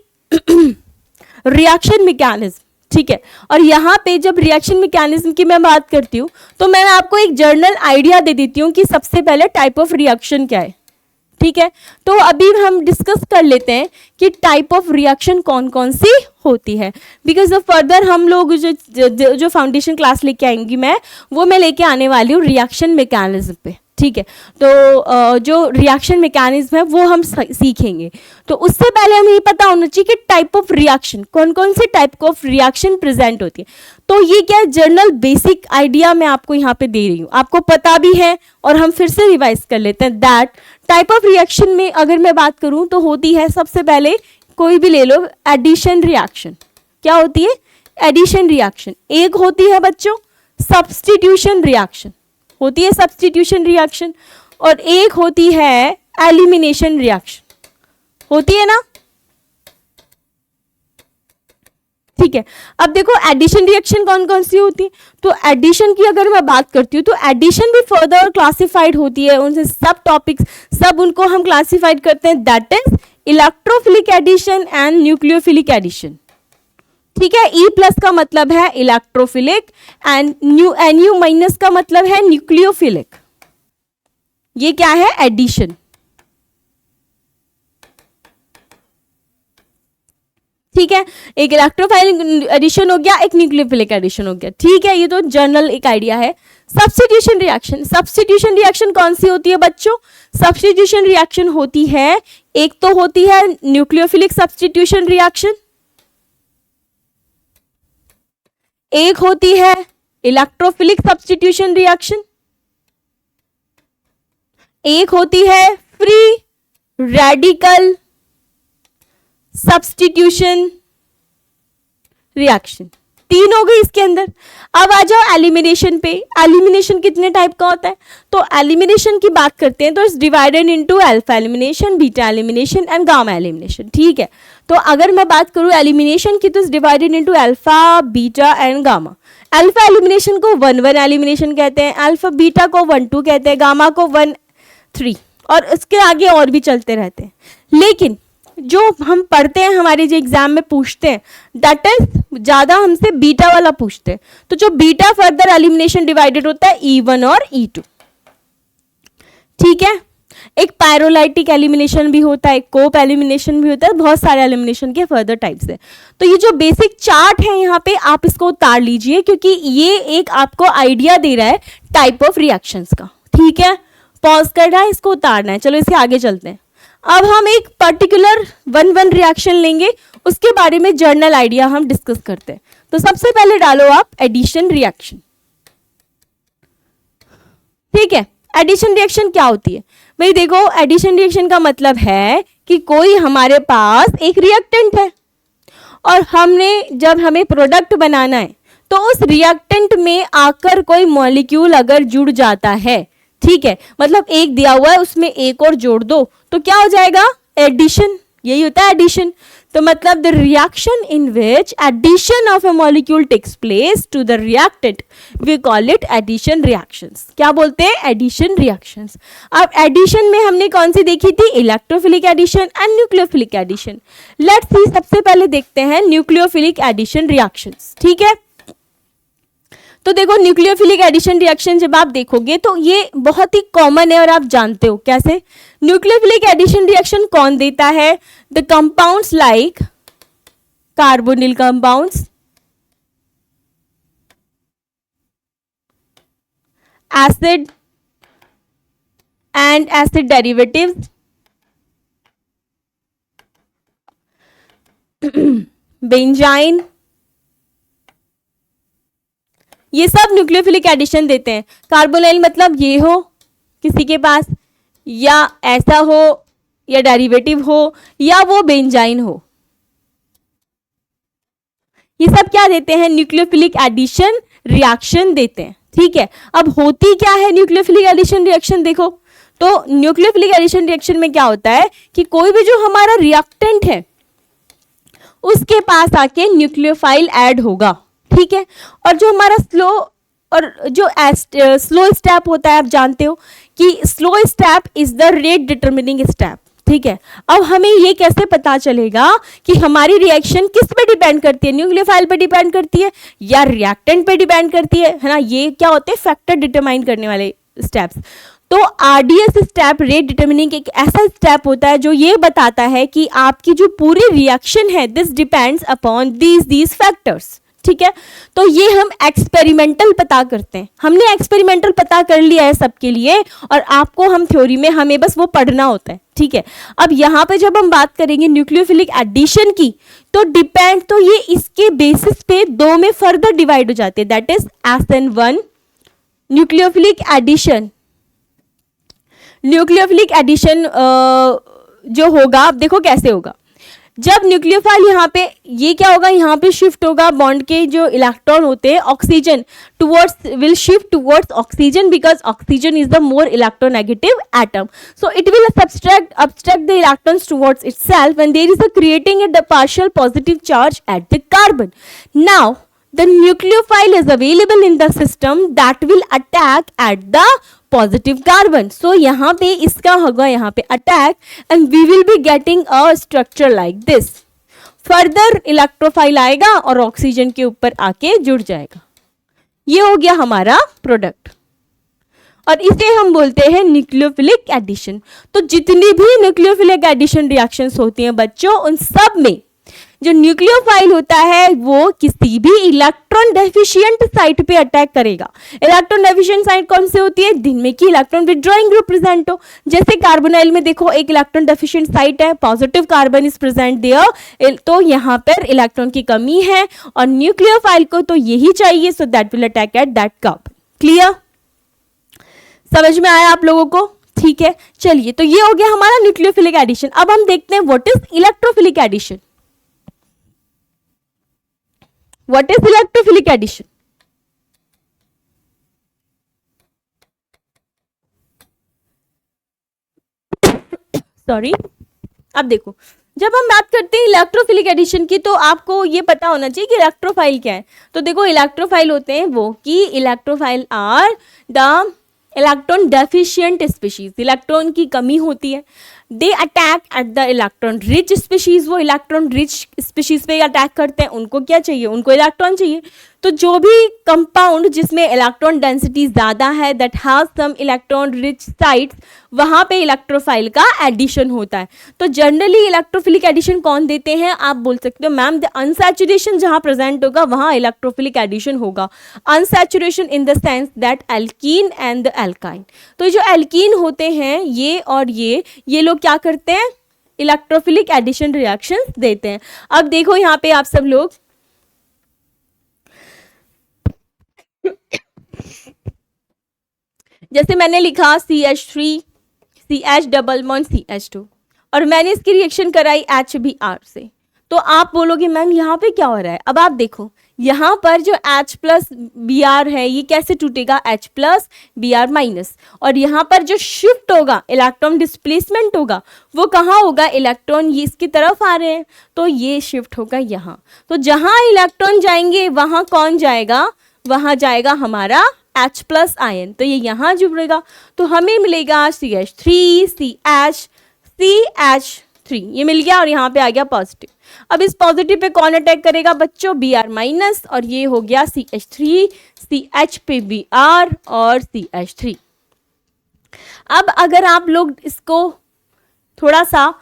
रिएक्शन मैकेनिज्म। ठीक है, और यहाँ पे जब रिएक्शन मैकेनिज्म की मैं बात करती हूँ तो मैं आपको एक जर्नल आइडिया दे देती हूँ कि सबसे पहले टाइप ऑफ रिएक्शन क्या है। ठीक है, तो अभी हम डिस्कस कर लेते हैं कि टाइप ऑफ रिएक्शन कौन कौन सी होती है, बिकॉज ऑफ फर्दर हम लोग जो फाउंडेशन क्लास लेके आएंगी वो मैं लेके आने वाली हूँ रिएक्शन मैकेनिज्म पे। ठीक है, तो जो रिएक्शन मैकेनिज्म है वो हम सीखेंगे। तो उससे पहले हमें ये पता होना चाहिए कि टाइप ऑफ रिएक्शन कौन कौन से टाइप ऑफ रिएक्शन प्रेजेंट होती है। तो ये क्या जनरल बेसिक आइडिया मैं आपको यहाँ पे दे रही हूँ, आपको पता भी है और हम फिर से रिवाइज कर लेते हैं। दैट टाइप ऑफ रिएक्शन में अगर मैं बात करूँ तो होती है, सबसे पहले कोई भी ले लो, एडिशन रिएक्शन। क्या होती है? Addition reaction. एक होती है बच्चों सब्स्टिट्यूशन रिएक्शन, होती है सब्स्टिट्यूशन रिएक्शन, और एक होती है एलिमिनेशन रिएक्शन, होती है ना। ठीक है, अब देखो एडिशन रिएक्शन कौन कौन सी होती है। तो एडिशन की अगर मैं बात करती हूँ तो एडिशन भी फर्दर क्लासिफाइड होती है, उनसे सब टॉपिक्स सब उनको हम क्लासिफाइड करते हैं। That is electrophilic addition and nucleophilic addition. ठीक है, ई प्लस का मतलब है इलेक्ट्रोफिलिक एंड NU माइनस का मतलब है न्यूक्लियोफिलिक। ये क्या है? एडिशन। ठीक है, एक इलेक्ट्रोफिलिक एडिशन हो गया, एक न्यूक्लियोफिलिक एडिशन हो गया। ठीक है, ये तो जनरल एक आइडिया है। सब्स्टिट्यूशन रिएक्शन, सब्स्टिट्यूशन रिएक्शन कौन सी होती है बच्चों? सब्स्टिट्यूशन रिएक्शन होती है, एक तो होती है न्यूक्लियोफिलिक सब्स्टिट्यूशन रिएक्शन, एक होती है इलेक्ट्रोफिलिक सब्स्टिट्यूशन रिएक्शन, एक होती है फ्री रेडिकल सब्स्टिट्यूशन रिएक्शन। तीन हो गई इसके अंदर। अब आ जाओ एलिमिनेशन पे। एलिमिनेशन कितने टाइप का होता है? तो एलिमिनेशन की बात करते हैं तो it's divided into alpha elimination, beta elimination and gamma elimination. ठीक है, तो अगर मैं बात करूं एलिमिनेशन की तो it's divided into alpha, beta and gamma. Alpha elimination को 1-1 एलिमिनेशन कहते हैं, अल्फा बीटा को 1-2 कहते हैं, गामा को 1-3, और इसके आगे और भी चलते रहते हैं। लेकिन जो हम पढ़ते हैं हमारे जो एग्जाम में पूछते हैं दैट इज ज्यादा हमसे बीटा वाला पूछते हैं। तो जो बीटा फर्दर एलिमिनेशन डिवाइडेड होता है E1 और E2। ठीक है, एक पायरोलाइटिक एलिमिनेशन भी होता है, कोप एलिमिनेशन भी होता है, बहुत सारे एलिमिनेशन के फर्दर टाइप्स है। तो ये जो बेसिक चार्ट है यहाँ पे आप इसको उतार लीजिए, क्योंकि ये एक आपको आइडिया दे रहा है टाइप ऑफ रिएक्शंस का। ठीक है, पॉज कर रहा है, इसको उतारना है। चलो इससे आगे चलते हैं। अब हम एक पर्टिकुलर वन रिएक्शन लेंगे, उसके बारे में जर्नल आइडिया हम डिस्कस करते हैं। तो सबसे पहले डालो आप एडिशन रिएक्शन। ठीक है, एडिशन रिएक्शन क्या होती है भाई? देखो, एडिशन रिएक्शन का मतलब है कि कोई हमारे पास एक रिएक्टेंट है और जब हमें प्रोडक्ट बनाना है तो उस रिएक्टेंट में आकर कोई मॉलिक्यूल अगर जुड़ जाता है, ठीक है, मतलब एक दिया हुआ है उसमें एक और जोड़ दो तो क्या हो जाएगा? एडिशन। यही होता है एडिशन। तो मतलब the reaction in which addition of a molecule takes place to the reactant we call it addition reactions. क्या बोलते हैं? Addition reactions. अब एडिशन में हमने कौन सी देखी थी? Electrophilic addition and nucleophilic addition. Let's see, सबसे पहले देखते हैं न्यूक्लियोफिलिक एडिशन रिएक्शंस। ठीक है, तो देखो न्यूक्लियोफिलिक एडिशन रिएक्शन जब आप देखोगे तो ये बहुत ही कॉमन है और आप जानते हो कैसे। न्यूक्लियोफिलिक एडिशन रिएक्शन कौन देता है? The compounds like carbonyl compounds, acid and acid derivatives, benzene, ये सब न्यूक्लियोफिलिक एडिशन देते हैं। कार्बोनाइल मतलब ये हो किसी के पास, या ऐसा हो, या डेरिवेटिव हो, या वो बेंजाइन हो। ये सब क्या देते हैं? न्यूक्लियोफिलिक एडिशन रिएक्शन देते हैं। ठीक है, अब होती क्या है न्यूक्लियोफिलिक एडिशन रिएक्शन? देखो, तो न्यूक्लियोफिलिक एडिशन रिएक्शन में क्या होता है कि कोई भी जो हमारा रिएक्टेंट है उसके पास आके न्यूक्लियोफाइल ऐड होगा। ठीक है, और जो हमारा स्लो स्टेप होता है, आप जानते हो कि slow step is the rate determining step. ठीक है, अब हमें ये कैसे पता चलेगा कि हमारी रिएक्शन किस पे डिपेंड करती है? न्यूक्लियोफाइल पे डिपेंड करती है या रिएक्टेंट पे डिपेंड करती है ना? ये क्या होते हैं? फैक्टर डिटरमाइन करने वाले स्टेप्स। तो आरडीएस स्टेप, रेट डिटरमिनिंग, एक ऐसा स्टेप होता है जो ये बताता है कि आपकी जो पूरी रिएक्शन है this depends upon these factors. ठीक है, तो ये हम एक्सपेरिमेंटल पता करते हैं। हमने एक्सपेरिमेंटल पता कर लिया है सबके लिए, और आपको हम थ्योरी में हमें बस वो पढ़ना होता है। ठीक है, अब यहाँ पे जब हम बात करेंगे न्यूक्लियोफिलिक एडिशन की, तो डिपेंड, तो ये इसके बेसिस पे दो में फर्दर डिवाइड हो जाते हैं, that is SN1 nucleophilic addition. Nucleophilic addition जो होगा, अब देखो कैसे होगा। जब न्यूक्लियोफाइल यहाँ पे, ये क्या होगा, यहाँ पे शिफ्ट होगा, बॉन्ड के जो इलेक्ट्रॉन होते हैं oxygen towards, will shift towards oxygen because oxygen is the more electronegative atom, so it will abstract the electrons towards itself and there is a creating a partial positive charge at the carbon. Now the nucleophile is available in the system that will attack at the positive carbon. So यहाँ पे इसका होगा यहाँ पे attack and we will be getting a structure like this. Further electrophile आएगा और ऑक्सीजन के ऊपर आके जुड़ जाएगा। ये हो गया हमारा प्रोडक्ट, और इसे हम बोलते हैं न्यूक्लियोफिलिक एडिशन। तो जितनी भी न्यूक्लियोफिलिक एडिशन रिएक्शंस होती हैं बच्चों, उन सब में जो न्यूक्लियोफाइल होता है वो किसी भी इलेक्ट्रॉन डेफिशिएंट साइट पे अटैक करेगा। इलेक्ट्रॉन डेफिशिएंट साइट कौन सी होती है? दिन में की इलेक्ट्रॉन विथड्रॉइंग ग्रुप प्रेजेंट हो। जैसे कार्बोनाइल में देखो एक इलेक्ट्रॉन डेफिशिएंट साइट है, positive carbon is present there, तो यहाँ पर इलेक्ट्रॉन की कमी है, और न्यूक्लियोफाइल को तो यही चाहिए, so that will attack at that carbon. Clear? समझ में आया आप लोगों को? ठीक है, चलिए, तो ये हो गया हमारा न्यूक्लियोफिलिक एडिशन। अब हम देखते हैं what is electrophilic addition. What is electrophilic addition? Sorry, अब देखो, जब हम बात करते हैं इलेक्ट्रोफिलिक एडिशन की तो आपको ये पता होना चाहिए कि इलेक्ट्रोफाइल क्या है। तो देखो, इलेक्ट्रोफाइल होते हैं वो कि electrophile are the electron deficient species, electron की कमी होती है। They attack at the electron rich species, वो इलेक्ट्रॉन रिच स्पीशीज पे अटैक करते हैं। उनको क्या चाहिए? उनको इलेक्ट्रॉन चाहिए। तो जो भी कंपाउंड जिसमें इलेक्ट्रॉन डेंसिटी ज़्यादा है, that has some electron rich sites, वहाँ पे इलेक्ट्रोफाइल का एडिशन होता है। तो जनरली इलेक्ट्रोफिलिक एडिशन कौन देते हैं? आप बोल सकते हो मैम द अनसैचुरेशन जहाँ प्रेजेंट होगा वहाँ इलेक्ट्रोफिलिक एडिशन होगा। Unsaturation in the sense that alkene and the alkyne. तो जो एल्कीन होते हैं ये और ये लोग क्या करते हैं? इलेक्ट्रोफिलिक एडिशन रिएक्शन देते हैं। अब देखो यहाँ पे आप सब लोग, जैसे मैंने लिखा CH3 CH double bond CH2 और मैंने इसकी रिएक्शन कराई HBr से, तो आप बोलोगे मैम यहाँ पे क्या हो रहा है? अब आप देखो यहाँ पर जो H प्लस Br है ये कैसे टूटेगा? H प्लस Br माइनस, और यहाँ पर जो शिफ्ट होगा, इलेक्ट्रॉन डिस्प्लेसमेंट होगा, वो कहाँ होगा? इलेक्ट्रॉन ये इसकी तरफ आ रहे हैं तो ये शिफ्ट होगा यहाँ। तो जहाँ इलेक्ट्रॉन जाएंगे वहाँ कौन जाएगा? वहाँ जाएगा हमारा H प्लस आयन, तो ये यहाँ जुड़ेगा, तो हमें मिलेगा CH3 CH3 ये मिल गया, और यहाँ पे आ गया पॉजिटिव। अब इस पॉजिटिव पे कौन अटैक करेगा बच्चों? Br माइनस, और ये हो गया CH3 CH पे Br और CH3। अब अगर आप लोग इसको थोड़ा सा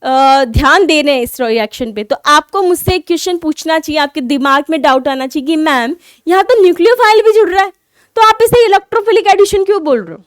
ध्यान दे रहे हैं इस रिएक्शन पे, तो आपको मुझसे एक क्वेश्चन पूछना चाहिए, आपके दिमाग में डाउट आना चाहिए कि मैम यहाँ तो न्यूक्लियोफाइल भी जुड़ रहा है, तो आप इसे इलेक्ट्रोफिलिक एडिशन क्यों बोल रहे हो?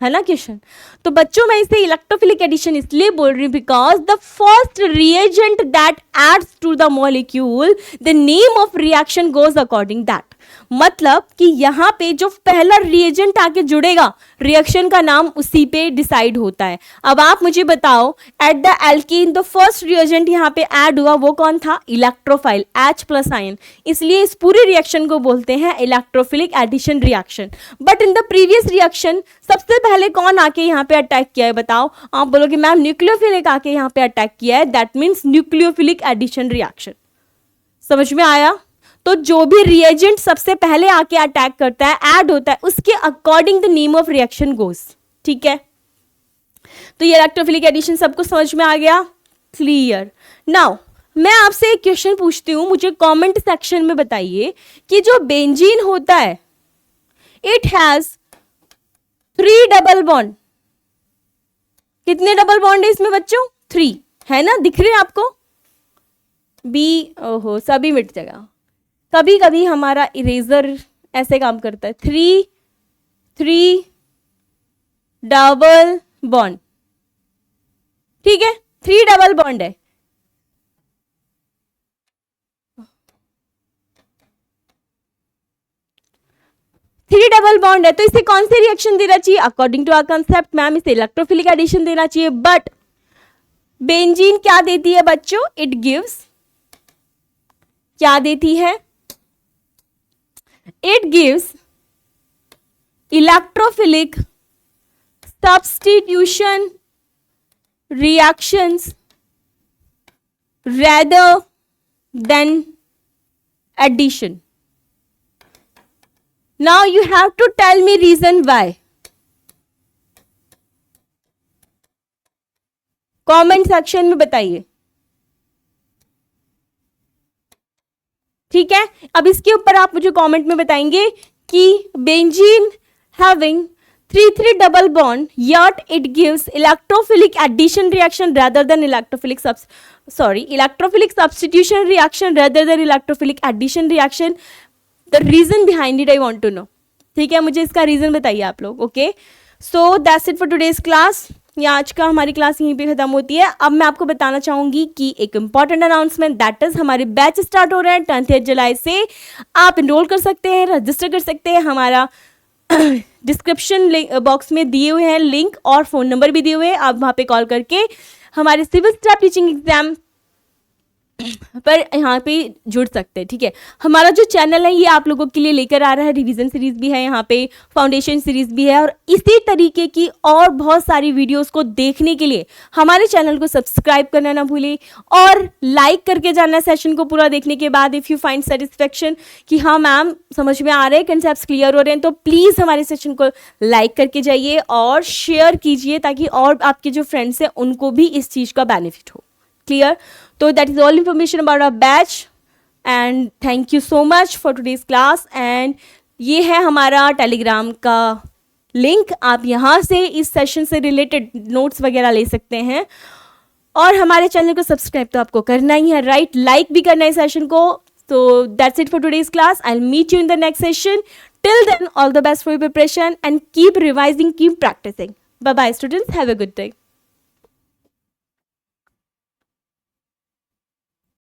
है ना क्वेश्चन। तो बच्चों मैं इसे इलेक्ट्रोफिलिक एडिशन इसलिए बोल रही हूँ because the first reagent that adds to the molecule the name of reaction goes according that. मतलब कि यहाँ पे जो पहला रिएजेंट आके जुड़ेगा रिएक्शन का नाम उसी पे डिसाइड होता है। अब आप मुझे बताओ at the alkene the first reagent यहाँ पे ऐड हुआ वो कौन था? इलेक्ट्रोफाइल H प्लस आयन, इसलिए इस पूरे रिएक्शन को बोलते हैं electrophilic addition reaction. But in the previous reaction सबसे पहले कौन आके यहाँ पे अटैक किया है? बताओ। आप बोलोगे मैम न्यूक्लियोफिलिक आके यहाँ पे अटैक किया है, that means nucleophilic addition reaction. समझ में आया? तो जो भी रिएजेंट सबसे पहले आके अटैक करता है, ऐड होता है, उसके according the name of reaction goes. ठीक है, तो ये इलेक्ट्रोफिलिक एडिशन सबको समझ में आ गया? क्लियर। नाउ मैं आपसे एक क्वेश्चन पूछती हूँ, मुझे कमेंट सेक्शन में बताइए कि जो बेंजीन होता है इट हैज 3 डबल बॉन्ड। कितने डबल बॉन्ड है इसमें बच्चों? 3 है ना, दिख रहे हैं आपको? बी, ओहो सभी मिट जाएगा। कभी कभी हमारा इरेजर ऐसे काम करता है। 3 डबल बॉन्ड, ठीक है, 3 डबल बॉन्ड है। थ्री डबल बॉन्ड है, तो इसे कौन से रिएक्शन देना चाहिए? According to our concept ma'am इसे इलेक्ट्रोफिलिक एडिशन देना चाहिए। बट बेंजीन क्या देती है बच्चों? इट गिव्स, क्या देती है? It gives electrophilic substitution reactions rather than addition. Now you have to tell me reason why. Comment section में बताइए। ठीक है, अब इसके ऊपर आप मुझे कमेंट में बताएंगे कि benzene having 3 double bond yet it gives electrophilic addition reaction rather than electrophilic substitution reaction rather than electrophilic addition reaction. The reason behind it I want to know. ठीक है, मुझे इसका रीजन बताइए आप लोग। Okay, so that's it for today's class. या आज का हमारी क्लास यहीं पे खत्म होती है। अब मैं आपको बताना चाहूंगी कि एक इंपॉर्टेंट अनाउंसमेंट, दैट इज हमारे बैच स्टार्ट हो रहे हैं 10 जुलाई से। आप इनरोल कर सकते हैं, रजिस्टर कर सकते हैं। हमारा डिस्क्रिप्शन बॉक्स में दिए हुए हैं लिंक और फ़ोन नंबर भी दिए हुए हैं। आप वहाँ पे कॉल करके हमारे सिविल स्टाफ टीचिंग एग्जाम पर यहाँ पे जुड़ सकते हैं। ठीक है, हमारा जो चैनल है ये आप लोगों के लिए लेकर आ रहा है, रिवीजन सीरीज भी है, यहाँ पे फाउंडेशन सीरीज भी है, और इसी तरीके की और बहुत सारी वीडियोस को देखने के लिए हमारे चैनल को सब्सक्राइब करना ना भूलें और लाइक करके जाना सेशन को पूरा देखने के बाद। इफ़ यू फाइंड सेटिस्फेक्शन कि हाँ मैम समझ में आ रहे हैं, कंसेप्ट क्लियर हो रहे हैं, तो प्लीज़ हमारे सेशन को लाइक करके जाइए और शेयर कीजिए ताकि और आपके जो फ्रेंड्स हैं उनको भी इस चीज़ का बेनिफिट हो। Clear? So that is all information about our batch and thank you so much for today's class. And ये है हमारा टेलीग्राम का लिंक, आप यहाँ से इस सेशन से रिलेटेड नोट्स वगैरह ले सकते हैं। और हमारे चैनल को सब्सक्राइब तो आपको करना ही है, राइट? लाइक भी करना है सेशन को। So that's it for today's class. I'll meet you in the next session. Till then, all the best for your preparation and keep revising, keep practicing. Bye bye, students. Have a good day.